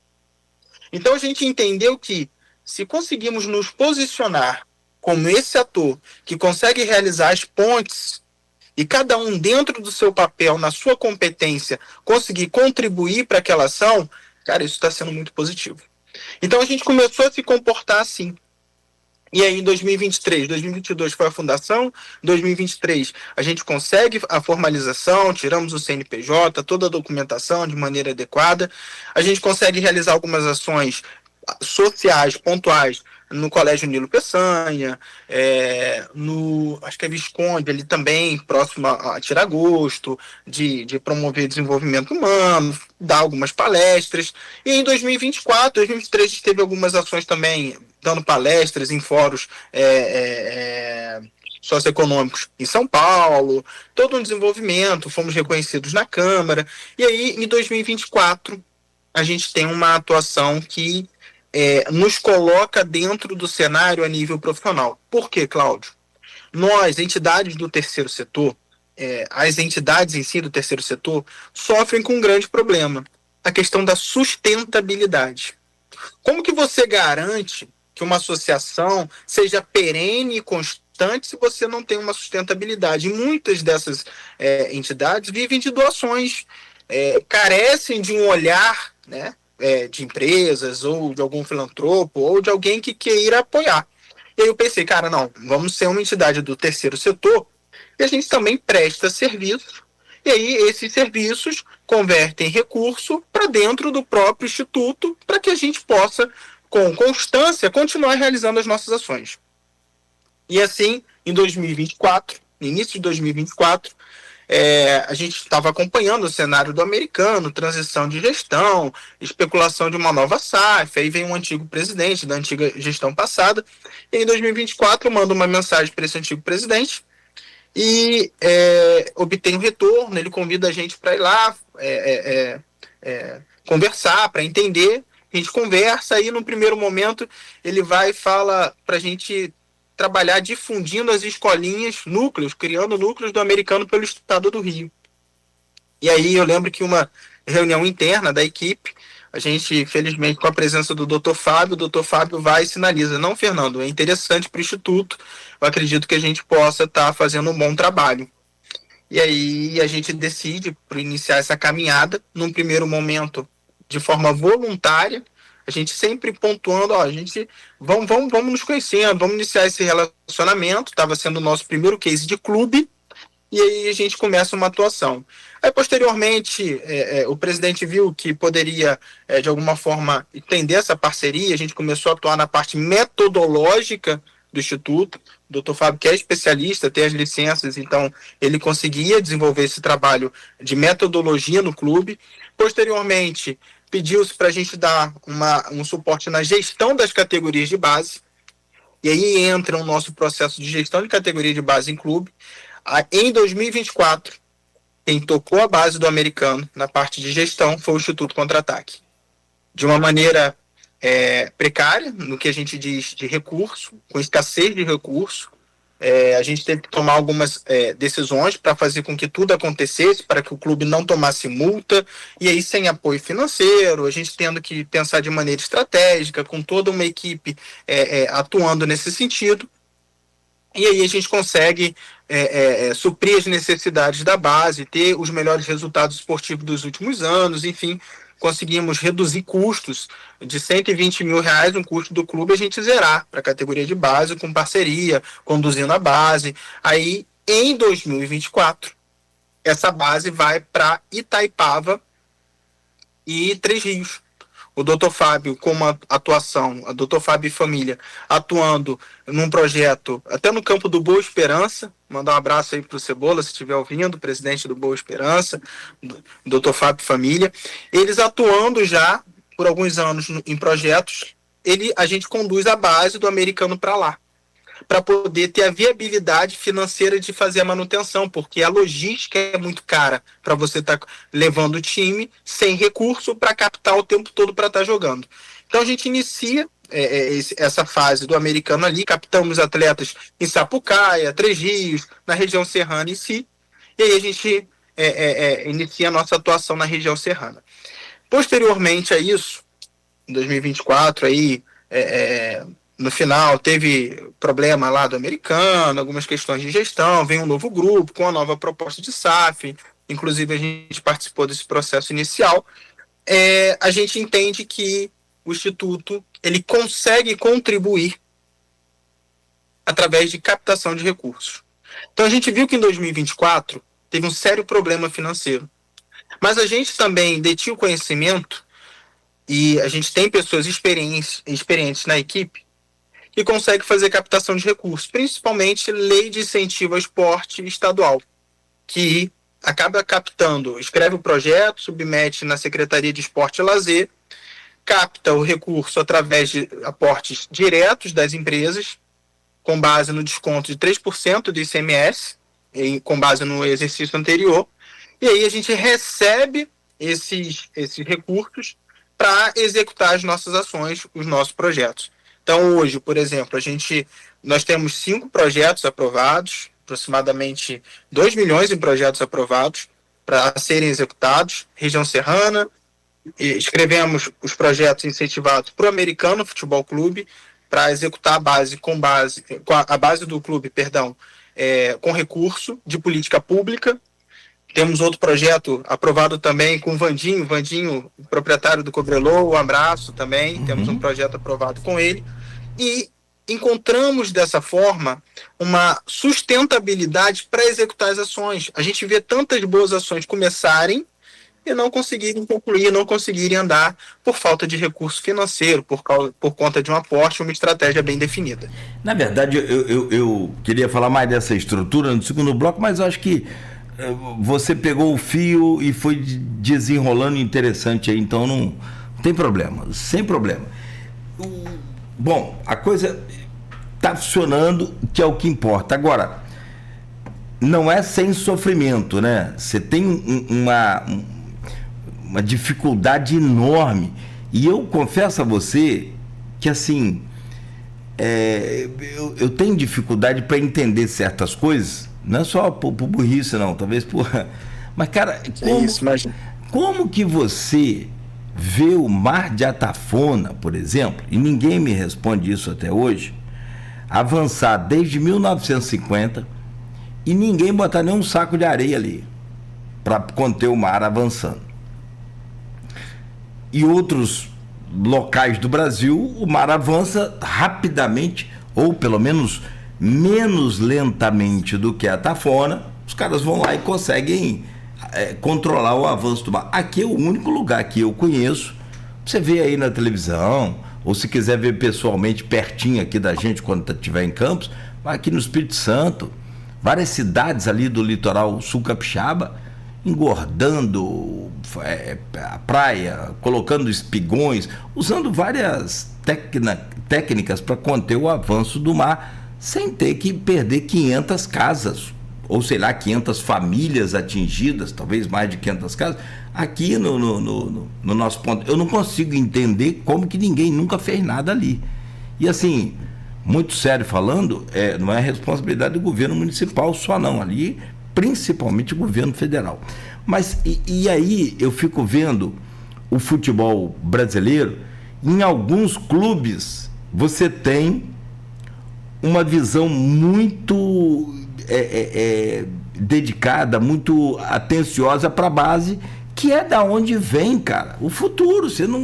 H: Então a gente entendeu que, se conseguimos nos posicionar como esse ator que consegue realizar as pontes e cada um dentro do seu papel, na sua competência, conseguir contribuir para aquela ação, cara, isso está sendo muito positivo. Então a gente começou a se comportar assim. E aí, em 2023, 2022 foi a fundação, 2023 a gente consegue a formalização, tiramos o CNPJ, toda a documentação de maneira adequada, a gente consegue realizar algumas ações sociais, pontuais, no Colégio Nilo Peçanha, acho que é Visconde, ali também, próximo a Tiragosto, de promover desenvolvimento humano, dar algumas palestras. E em 2024, 2023, a gente teve algumas ações também, dando palestras em fóruns socioeconômicos em São Paulo, todo um desenvolvimento, fomos reconhecidos na Câmara. E aí, em 2024, a gente tem uma atuação que nos coloca dentro do cenário a nível profissional. Por quê, Cláudio? Nós, entidades do terceiro setor, as entidades em si do terceiro setor, sofrem com um grande problema, a questão da sustentabilidade. Como que você garante que uma associação seja perene e constante se você não tem uma sustentabilidade? E muitas dessas entidades vivem de doações, carecem de um olhar, né, de empresas, ou de algum filantropo, ou de alguém que queira apoiar. E aí eu pensei, cara, não, vamos ser uma entidade do terceiro setor e a gente também presta serviços, e aí esses serviços convertem recurso para dentro do próprio instituto para que a gente possa, com constância, continuar realizando as nossas ações. E assim, em 2024, no início de 2024, a gente estava acompanhando o cenário do americano, transição de gestão, especulação de uma nova SAF, aí vem um antigo presidente da antiga gestão passada, e em 2024 eu mando uma mensagem para esse antigo presidente e obtenho retorno, ele convida a gente para ir lá conversar, para entender, a gente conversa, aí no primeiro momento ele vai e fala para a gente trabalhar difundindo as escolinhas, núcleos, criando núcleos do americano pelo estado do Rio. E aí eu lembro que uma reunião interna da equipe, a gente, felizmente, com a presença do Dr. Fábio, o Dr. Fábio vai e sinaliza, não, Fernando, é interessante para o Instituto, eu acredito que a gente possa estar fazendo um bom trabalho. E aí a gente decide por iniciar essa caminhada, num primeiro momento, de forma voluntária, a gente sempre pontuando, a gente vamos nos conhecendo, vamos iniciar esse relacionamento, estava sendo o nosso primeiro case de clube, e aí a gente começa uma atuação. Aí, posteriormente, o presidente viu que poderia, de alguma forma, entender essa parceria, a gente começou a atuar na parte metodológica do Instituto, o Dr. Fábio, que é especialista, tem as licenças, então ele conseguia desenvolver esse trabalho de metodologia no clube. Posteriormente, pediu-se para a gente dar um suporte na gestão das categorias de base, e aí entra o nosso processo de gestão de categoria de base em clube. Em 2024, quem tocou a base do americano na parte de gestão foi o Instituto Contra-Ataque. De uma maneira precária, no que a gente diz de recurso, com escassez de recurso, a gente teve que tomar algumas decisões para fazer com que tudo acontecesse, para que o clube não tomasse multa, e aí sem apoio financeiro, a gente tendo que pensar de maneira estratégica, com toda uma equipe atuando nesse sentido, e aí a gente consegue suprir as necessidades da base, ter os melhores resultados esportivos dos últimos anos, enfim, conseguimos reduzir custos de R$120 mil, um custo do clube, a gente zerar para a categoria de base, com parceria, conduzindo a base. Aí, em 2024, essa base vai para Itaipava e Três Rios. O Dr. Fábio, com uma atuação, a Dr. Fábio e família, atuando num projeto, até no campo do Boa Esperança, mandar um abraço aí para o Cebola, se estiver ouvindo, presidente do Boa Esperança, Dr. Fábio e família, eles atuando já por alguns anos em projetos, a gente conduz a base do americano para lá, para poder ter a viabilidade financeira de fazer a manutenção, porque a logística é muito cara para você estar levando o time sem recurso para captar o tempo todo para estar jogando. Então a gente inicia essa fase do americano ali, captamos atletas em Sapucaia, Três Rios, na região serrana em si, e aí a gente inicia a nossa atuação na região serrana. Posteriormente a isso, em 2024, aí no final teve problema lá do americano, algumas questões de gestão, vem um novo grupo com a nova proposta de SAF, inclusive a gente participou desse processo inicial. A gente entende que o Instituto ele consegue contribuir através de captação de recursos. Então a gente viu que em 2024 teve um sério problema financeiro. Mas a gente também detinha o conhecimento e a gente tem pessoas experientes na equipe que conseguem fazer captação de recursos, principalmente lei de incentivo ao esporte estadual, que acaba captando, escreve o projeto, submete na Secretaria de Esporte e Lazer, capta o recurso através de aportes diretos das empresas, com base no desconto de 3% do ICMS, com base no exercício anterior, e aí a gente recebe esses recursos para executar as nossas ações, os nossos projetos. Então hoje, por exemplo, nós temos 5 projetos aprovados, aproximadamente 2 milhões em projetos aprovados para serem executados, região serrana, e escrevemos os projetos incentivados para o Americano Futebol Clube, para executar a base do clube, com recurso de política pública. Temos outro projeto aprovado também com o Vandinho, proprietário do Cobrelô, um abraço também, temos um projeto aprovado com ele, e encontramos dessa forma uma sustentabilidade para executar as ações. A gente vê tantas boas ações começarem e não conseguirem concluir, não conseguirem andar por falta de recurso financeiro, por conta de um aporte, uma estratégia bem definida.
G: Na verdade, eu queria falar mais dessa estrutura no segundo bloco, mas eu acho que você pegou o fio e foi desenrolando interessante aí, então não tem problema, sem problema. Bom, a coisa está funcionando, que é o que importa. Agora, não é sem sofrimento, né? Você tem uma dificuldade enorme. E eu confesso a você que, assim, eu tenho dificuldade para entender certas coisas, não é só por burrice, não, talvez por... Mas, cara, como que você vê o Mar de Atafona, por exemplo, e ninguém me responde isso até hoje, avançar desde 1950 e ninguém botar nenhum saco de areia ali para conter o mar avançando? E outros locais do Brasil, o mar avança rapidamente, ou pelo menos menos lentamente do que a Atafona. Os caras vão lá e conseguem controlar o avanço do mar. Aqui é o único lugar que eu conheço, você vê aí na televisão, ou se quiser ver pessoalmente, pertinho aqui da gente, quando estiver em Campos, aqui no Espírito Santo, várias cidades ali do litoral sul capixaba, engordando a praia, colocando espigões, usando várias técnicas para conter o avanço do mar, sem ter que perder 500 casas, ou sei lá, 500 famílias atingidas, talvez mais de 500 casas, aqui no nosso ponto. Eu não consigo entender como que ninguém nunca fez nada ali. E assim, muito sério falando, não é responsabilidade do governo municipal só não, ali principalmente o governo federal. Mas e aí eu fico vendo o futebol brasileiro, em alguns clubes você tem uma visão muito dedicada, muito atenciosa para a base, que é da onde vem, cara, o futuro. Você não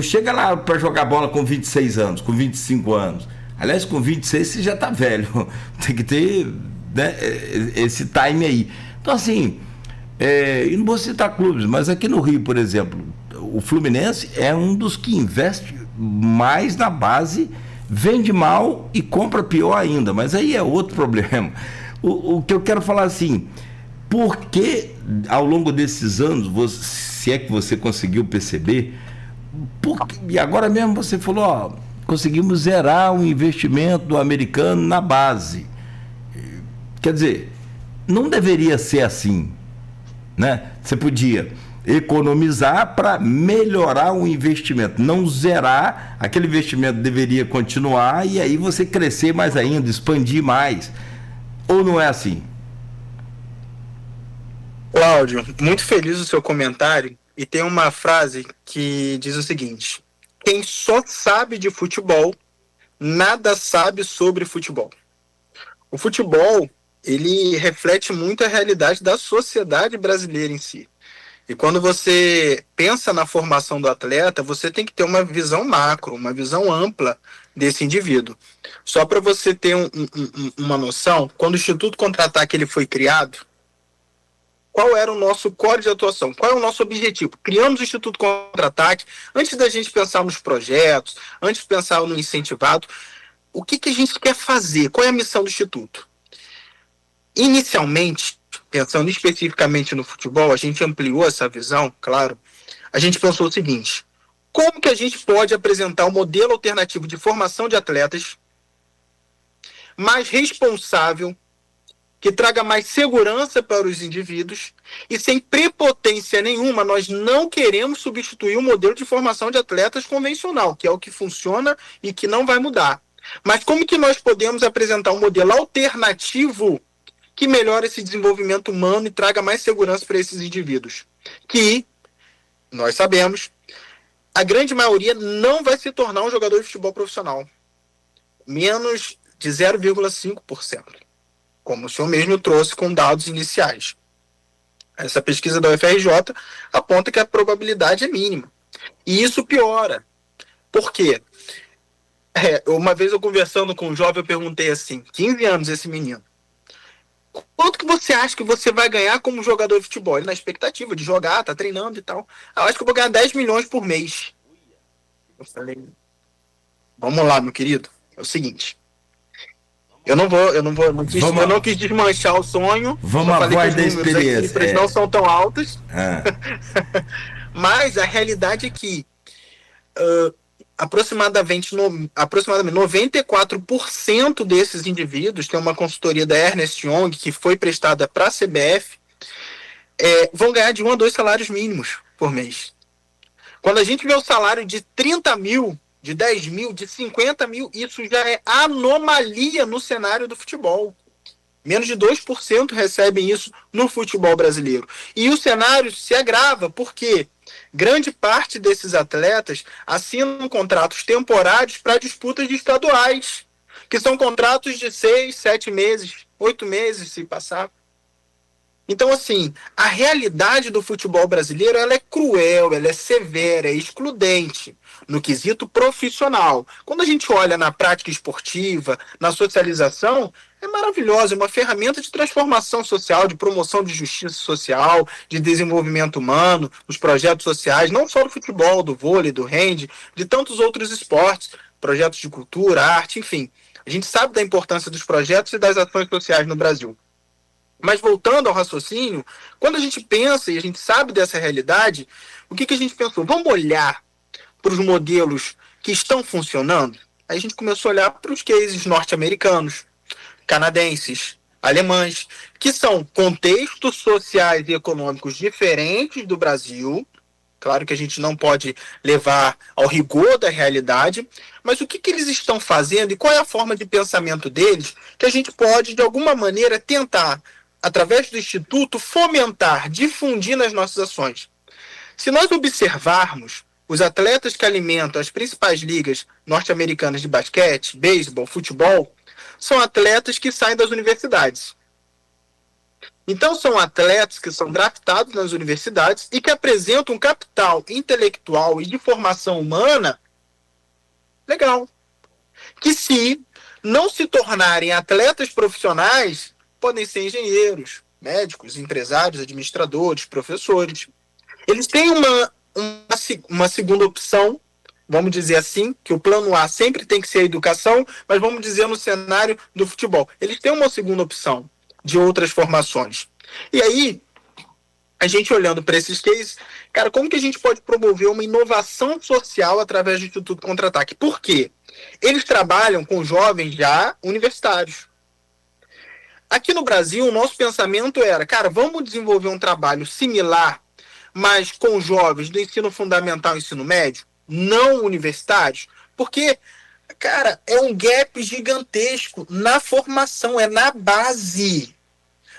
G: chega lá para jogar bola com 26 anos, com 25 anos. Aliás, com 26 você já está velho. Tem que ter, né, esse time aí. Então, assim, e não vou citar clubes, mas aqui no Rio, por exemplo, o Fluminense é um dos que investe mais na base, vende mal e compra pior ainda, mas aí é outro problema. O que eu quero falar assim, por que ao longo desses anos, se é que você conseguiu perceber, e agora mesmo você falou, conseguimos zerar o investimento do Americano na base. Quer dizer, não deveria ser assim, né? Você podia economizar para melhorar o investimento, não zerar. Aquele investimento deveria continuar e aí você crescer mais ainda, expandir mais. Ou não é assim?
H: Cláudio, muito feliz o seu comentário, e tem uma frase que diz o seguinte: quem só sabe de futebol, nada sabe sobre futebol. O futebol, ele reflete muito a realidade da sociedade brasileira em si. E quando você pensa na formação do atleta, você tem que ter uma visão macro, uma visão ampla desse indivíduo. Só para você ter uma noção, quando o Instituto Contra-Ataque ele foi criado, qual era o nosso core de atuação? Qual é o nosso objetivo? Criamos o Instituto Contra-Ataque, antes da gente pensar nos projetos, antes de pensar no incentivado, o que a gente quer fazer? Qual é a missão do Instituto? Inicialmente, pensando especificamente no futebol, a gente ampliou essa visão, claro. A gente pensou o seguinte: como que a gente pode apresentar um modelo alternativo de formação de atletas mais responsável, que traga mais segurança para os indivíduos e sem prepotência nenhuma? Nós não queremos substituir o modelo de formação de atletas convencional, que é o que funciona e que não vai mudar. Mas como que nós podemos apresentar um modelo alternativo que melhore esse desenvolvimento humano e traga mais segurança para esses indivíduos? Que, nós sabemos, a grande maioria não vai se tornar um jogador de futebol profissional. Menos de 0,5%. Como o senhor mesmo trouxe com dados iniciais. Essa pesquisa da UFRJ aponta que a probabilidade é mínima. E isso piora. Por quê? Uma vez eu conversando com um jovem, eu perguntei assim, 15 anos esse menino, quanto que você acha que você vai ganhar como jogador de futebol? Ele na expectativa de jogar, tá treinando e tal. Eu acho que eu vou ganhar 10 milhões por mês. Eu falei, vamos lá, meu querido. É o seguinte, eu não quis desmanchar o sonho.
G: Vamos à voz da experiência.
H: As cifras não são tão altas. Mas a realidade é que aproximadamente 94% desses indivíduos, tem uma consultoria da Ernst Young que foi prestada para a CBF, vão ganhar de 1 a 2 salários mínimos por mês. Quando a gente vê o salário de 30 mil, de 10 mil, de 50 mil, isso já é anomalia no cenário do futebol. Menos de 2% recebem isso no futebol brasileiro. E o cenário se agrava, porque grande parte desses atletas assinam contratos temporários para disputas de estaduais, que são contratos de 6, 7 meses, 8 meses, se passar. Então, assim, a realidade do futebol brasileiro, ela é cruel, ela é severa, é excludente no quesito profissional. Quando a gente olha na prática esportiva, na socialização, é maravilhosa, é uma ferramenta de transformação social, de promoção de justiça social, de desenvolvimento humano, os projetos sociais, não só do futebol, do vôlei, do hand, de tantos outros esportes, projetos de cultura, arte, enfim. A gente sabe da importância dos projetos e das ações sociais no Brasil. Mas voltando ao raciocínio, quando a gente pensa e a gente sabe dessa realidade, o que a gente pensou? Vamos olhar para os modelos que estão funcionando? Aí a gente começou a olhar para os cases norte-americanos, canadenses, alemães, que são contextos sociais e econômicos diferentes do Brasil. Claro que a gente não pode levar ao rigor da realidade, mas o que eles estão fazendo e qual é a forma de pensamento deles que a gente pode, de alguma maneira, tentar, através do Instituto, fomentar, difundir nas nossas ações. Se nós observarmos os atletas que alimentam as principais ligas norte-americanas de basquete, beisebol, futebol, são atletas que saem das universidades. Então, são atletas que são draftados nas universidades e que apresentam um capital intelectual e de formação humana legal. Que, se não se tornarem atletas profissionais, podem ser engenheiros, médicos, empresários, administradores, professores. Eles têm uma segunda opção, vamos dizer assim, que o plano A sempre tem que ser a educação, mas vamos dizer no cenário do futebol. Eles têm uma segunda opção de outras formações. E aí, a gente olhando para esses cases, cara, como que a gente pode promover uma inovação social através do Instituto Contra-Ataque? Por quê? Eles trabalham com jovens já universitários. Aqui no Brasil, o nosso pensamento era, cara, vamos desenvolver um trabalho similar, mas com jovens do ensino fundamental e ensino médio, não universitários, porque, cara, é um gap gigantesco na formação, é na base.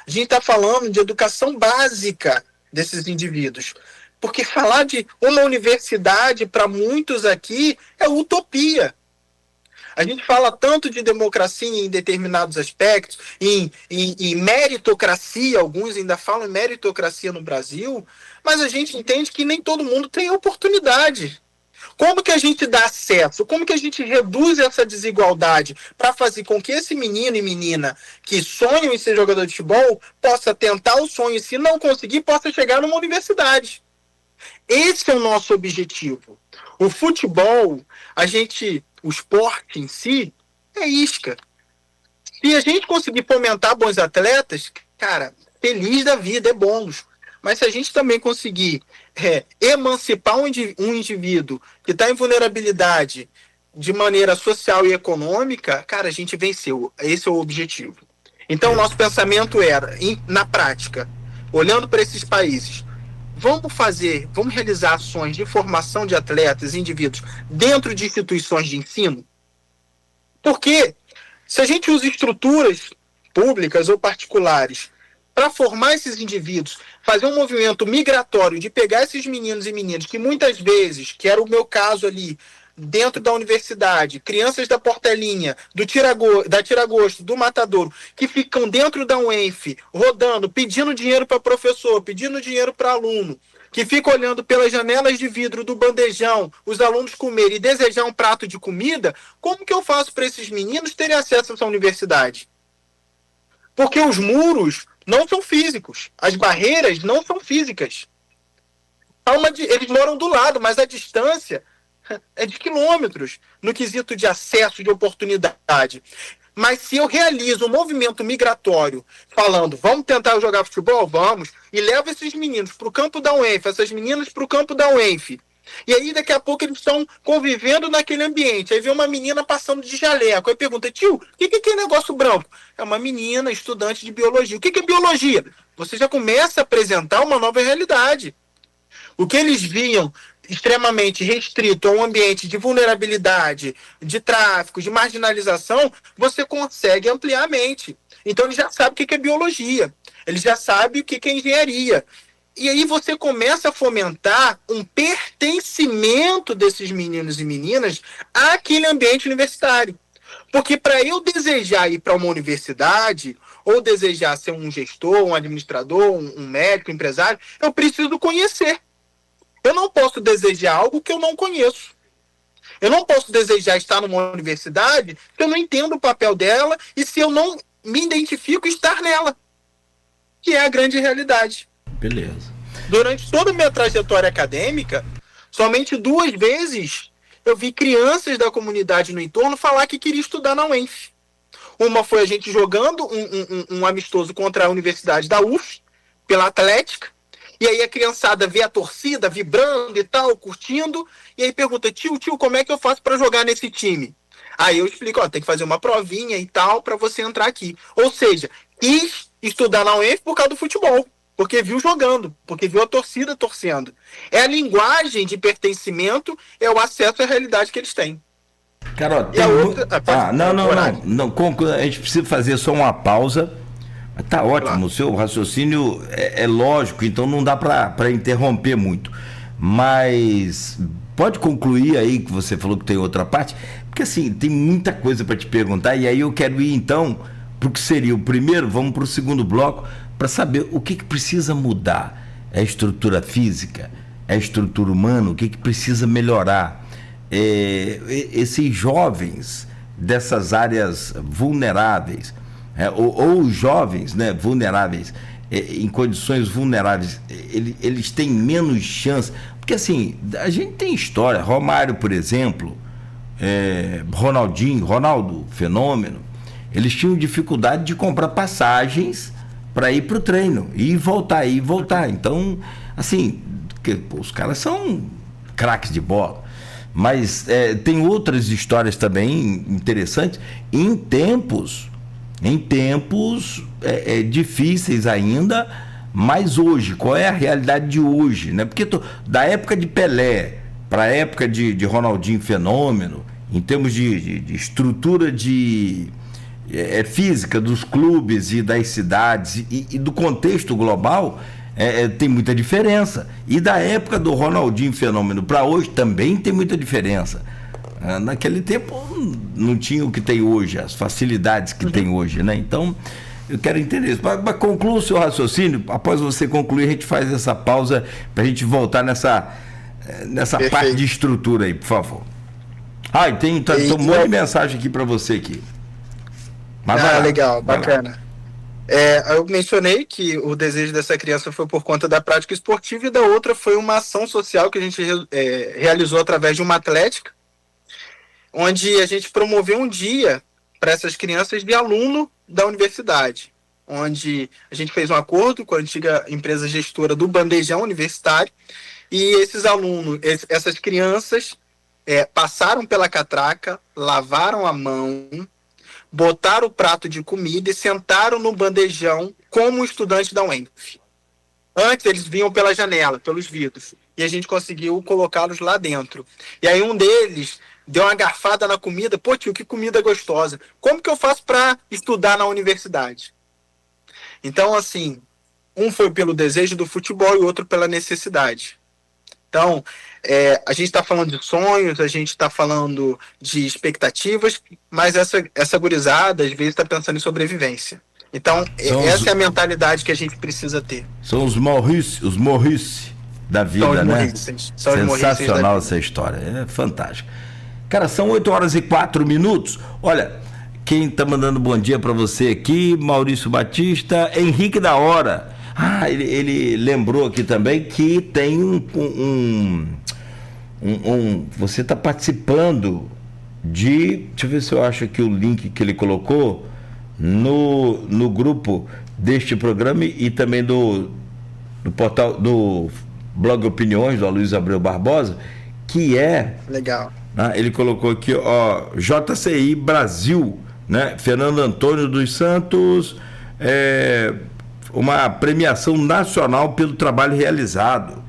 H: A gente está falando de educação básica desses indivíduos, porque falar de uma universidade para muitos aqui é utopia. A gente fala tanto de democracia em determinados aspectos, em meritocracia, alguns ainda falam em meritocracia no Brasil, mas a gente entende que nem todo mundo tem oportunidade. Como que a gente dá acesso? Como que a gente reduz essa desigualdade para fazer com que esse menino e menina que sonham em ser jogador de futebol possa tentar o sonho e, se não conseguir, possa chegar numa universidade? Esse é o nosso objetivo. O futebol, o esporte em si, é isca. Se a gente conseguir fomentar bons atletas, cara, feliz da vida, é bônus. Mas se a gente também conseguir emancipar um indivíduo que está em vulnerabilidade de maneira social e econômica, cara, a gente venceu. Esse é o objetivo. Então, o nosso pensamento era, na prática, olhando para esses países, vamos realizar ações de formação de atletas, indivíduos, dentro de instituições de ensino? Porque se a gente usa estruturas públicas ou particulares para formar esses indivíduos, fazer um movimento migratório de pegar esses meninos e meninas que muitas vezes, que era o meu caso ali, dentro da universidade, crianças da Portelinha, da Tiragosto, do Matadouro, que ficam dentro da UENF, rodando, pedindo dinheiro para professor, pedindo dinheiro para aluno, que fica olhando pelas janelas de vidro do bandejão, os alunos comerem e desejar um prato de comida, como que eu faço para esses meninos terem acesso a essa universidade? Porque os muros não são físicos, as barreiras não são físicas. Eles moram do lado, mas a distância é de quilômetros no quesito de acesso, de oportunidade. Mas se eu realizo um movimento migratório falando, vamos tentar jogar futebol? Vamos. E levo esses meninos para o campo da UENF, essas meninas para o campo da UENF. E aí daqui a pouco eles estão convivendo naquele ambiente. Aí vem uma menina passando de jaleco. Aí pergunta, tio, o que é negócio branco? É uma menina, estudante de biologia. O que é biologia? Você já começa a apresentar uma nova realidade. O que eles viam extremamente restrito a um ambiente de vulnerabilidade, de tráfico, de marginalização, você consegue ampliar a mente. Então ele já sabe o que é biologia, ele já sabe o que é engenharia. E aí você começa a fomentar um pertencimento desses meninos e meninas àquele ambiente universitário. Porque para eu desejar ir para uma universidade, ou desejar ser um gestor, um administrador, um médico, um empresário, eu preciso conhecer. Eu não posso desejar algo que eu não conheço. Eu não posso desejar estar numa universidade se eu não entendo o papel dela e se eu não me identifico estar nela. Que é a grande realidade.
G: Beleza.
H: Durante toda a minha trajetória acadêmica, somente 2 vezes eu vi crianças da comunidade no entorno falar que queria estudar na UENF. Uma foi a gente jogando um amistoso contra a Universidade da UF, pela Atlética, e aí a criançada vê a torcida vibrando e tal, curtindo, e aí pergunta, tio, como é que eu faço para jogar nesse time? Aí eu explico, tem que fazer uma provinha e tal para você entrar aqui. Ou seja, quis estudar na UENF por causa do futebol, porque viu jogando, porque viu a torcida torcendo. É a linguagem de pertencimento, é o acesso à realidade que eles têm.
G: Carol, tem não, a gente precisa fazer só uma pausa. Tá ótimo, claro. O seu raciocínio é lógico, então não dá para interromper muito. Mas pode concluir aí que você falou que tem outra parte, porque assim, tem muita coisa para te perguntar, e aí eu quero ir então para o que seria o primeiro, vamos para o segundo bloco, para saber o que precisa mudar. É a estrutura física? É a estrutura humana? O que precisa melhorar? Esses jovens dessas áreas vulneráveis, ou jovens, né, vulneráveis, em condições vulneráveis, eles têm menos chance, porque assim, a gente tem história, Romário, por exemplo, Ronaldo, Fenômeno, eles tinham dificuldade de comprar passagens para ir para o treino, ir e voltar, então, assim, os caras são craques de bola. Mas tem outras histórias também interessantes em tempos difíceis ainda, mas hoje, qual é a realidade de hoje, né? Porque da época de Pelé para a época de Ronaldinho Fenômeno, em termos de estrutura física dos clubes e das cidades e do contexto global, tem muita diferença. E da época do Ronaldinho Fenômeno para hoje também tem muita diferença. Naquele tempo não tinha o que tem hoje, as facilidades que tem hoje, né? Então, eu quero entender isso. Mas conclua o seu raciocínio. Após você concluir, a gente faz essa pausa para a gente voltar nessa parte de estrutura aí, por favor. Tem um monte de mensagem aqui para você aqui. Mas
H: legal, bacana. Eu mencionei que o desejo dessa criança foi por conta da prática esportiva, e da outra foi uma ação social que a gente realizou através de uma atlética, onde a gente promoveu um dia para essas crianças de aluno da universidade, onde a gente fez um acordo com a antiga empresa gestora do bandejão universitário, e esses alunos, essas crianças passaram pela catraca, lavaram a mão, botaram o prato de comida e sentaram no bandejão como estudante da UENF. Antes eles vinham pela janela, pelos vidros, e a gente conseguiu colocá-los lá dentro. E aí um deles deu uma garfada na comida. Pô, tio, que comida gostosa. Como que eu faço para estudar na universidade? Então, assim, um foi pelo desejo do futebol e o outro pela necessidade. Então, a gente está falando de sonhos, a gente está falando de expectativas, mas essa gurizada, às vezes, está pensando em sobrevivência. Então, essa é a mentalidade que a gente precisa ter.
G: São os Maurice da vida, né? Sensacional essa história, é fantástico. Cara, são 8h04. Olha, quem tá mandando bom dia para você aqui, Maurício Batista, Henrique da Hora. Ele lembrou aqui também que tem você está participando deixa eu ver se eu acho aqui o link que ele colocou no grupo deste programa e também do portal do blog Opiniões do Luiz Abreu Barbosa, que é
H: legal.
G: Ele colocou aqui, JCI Brasil, né? Fernando Antônio dos Santos, uma premiação nacional pelo trabalho realizado,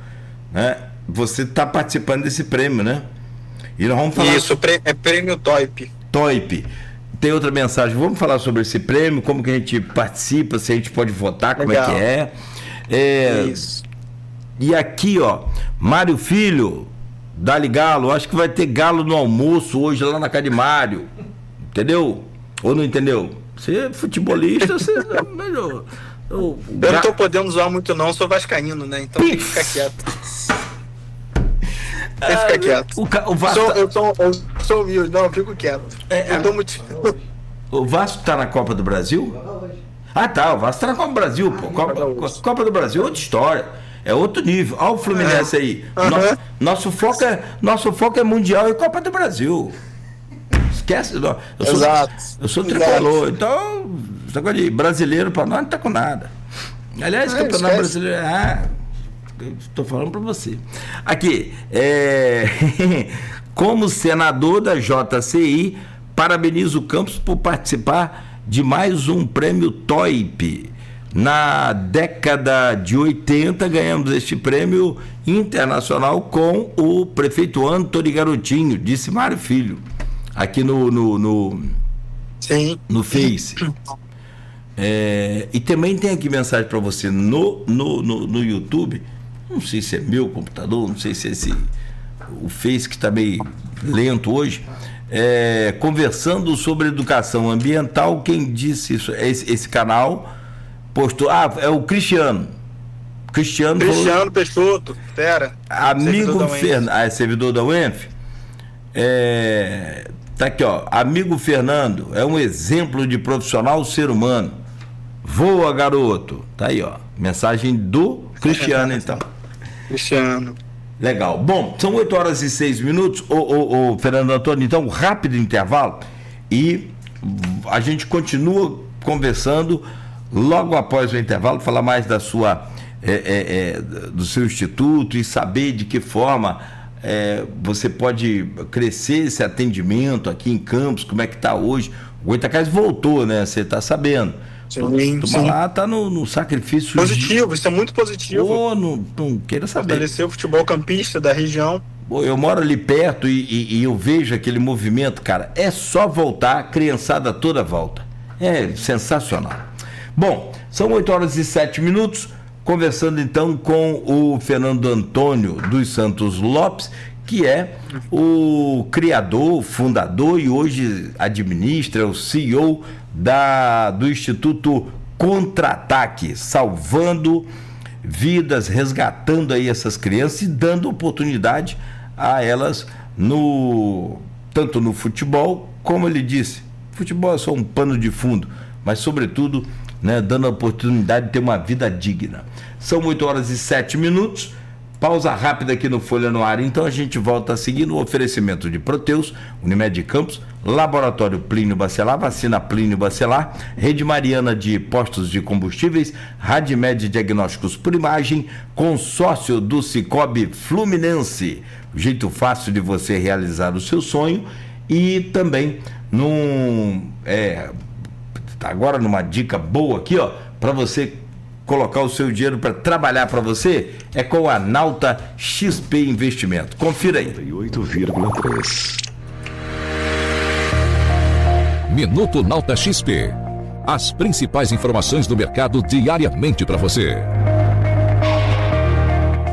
G: né? Você está participando desse prêmio, né? E nós vamos falar.
H: Isso, é prêmio TOIP.
G: Tem outra mensagem. Vamos falar sobre esse prêmio, como que a gente participa, se a gente pode votar, como
H: legal.
G: É que é.
H: Isso.
G: E aqui, Mário Filho, Dali Galo, acho que vai ter galo no almoço hoje lá na casa de Mário. Entendeu? Ou não entendeu? Você é futebolista, você é melhor.
H: Eu não tô podendo zoar muito não, sou vascaíno, né? Então tem que ficar quieto. Tem que ficar quieto.
G: O Vasco
H: eu sou humilde, não, eu fico quieto. Eu tô muito...
G: O Vasco tá na Copa do Brasil? Tá, o Vasco tá na Copa do Brasil, pô. Copa do Brasil é outra história. É outro nível. Olha o Fluminense aí. Nosso foco é Mundial e Copa do Brasil. Esquece. Eu sou tricolor, então de brasileiro para nós não tá com nada. Aliás, campeonato brasileiro. Estou falando para você. Aqui, como senador da JCI, parabenizo o Campos por participar de mais um prêmio TOIP. Na década de 80, ganhamos este prêmio internacional com o prefeito Antônio Garotinho, disse Mário Filho, aqui no Face. E também tem aqui mensagem para você no YouTube. Não sei se é meu computador, não sei se é o Face que está meio lento hoje. Conversando sobre educação ambiental, quem disse isso? Esse canal postou. É o Cristiano
H: Peixoto, fera.
G: Amigo Fernando, servidor da UENF. Tá aqui, amigo Fernando, é um exemplo de profissional ser humano. Voa, garoto. Tá aí, mensagem do Cristiano, então.
H: Cristiano.
G: Legal. Bom, são 8h06. Ô, Fernando Antônio, então, um rápido intervalo e a gente continua conversando logo após o intervalo, falar mais da sua do seu instituto e saber de que forma você pode crescer esse atendimento aqui em Campos, como é que está hoje. O Goitacazes voltou, né? Você está sabendo.
H: Sim.
G: Lá está no sacrifício
H: positivo, isso é muito positivo.
G: Não queira saber.
H: Fortalecer o futebol campista da região.
G: Eu moro ali perto e eu vejo aquele movimento, cara. É só voltar, a criançada toda volta. É sensacional. Bom, são 8h07, conversando então com o Fernando Antônio dos Santos Lopes, que é o criador, fundador e hoje administra, o CEO do Instituto Contra-Ataque, salvando vidas, resgatando aí essas crianças e dando oportunidade a elas tanto no futebol, como ele disse, futebol é só um pano de fundo, mas sobretudo, né, dando a oportunidade de ter uma vida digna. São 8h07, pausa rápida aqui no Folha no Ar, então a gente volta a seguir no oferecimento de Proteus, Unimed Campos, Laboratório Plínio Bacelar, Vacina Plínio Bacelar, Rede Mariana de Postos de Combustíveis, Radmed Diagnósticos por Imagem, consórcio do Cicobi Fluminense, jeito fácil de você realizar o seu sonho, e também agora numa dica boa aqui, ó, para você colocar o seu dinheiro para trabalhar para você, é com a Nauta XP Investimento. Confira aí.
E: 8,3.
F: Minuto Nauta XP. As principais informações do mercado diariamente para você.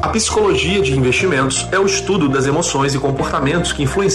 I: A psicologia de investimentos é o estudo das emoções e comportamentos que influenciam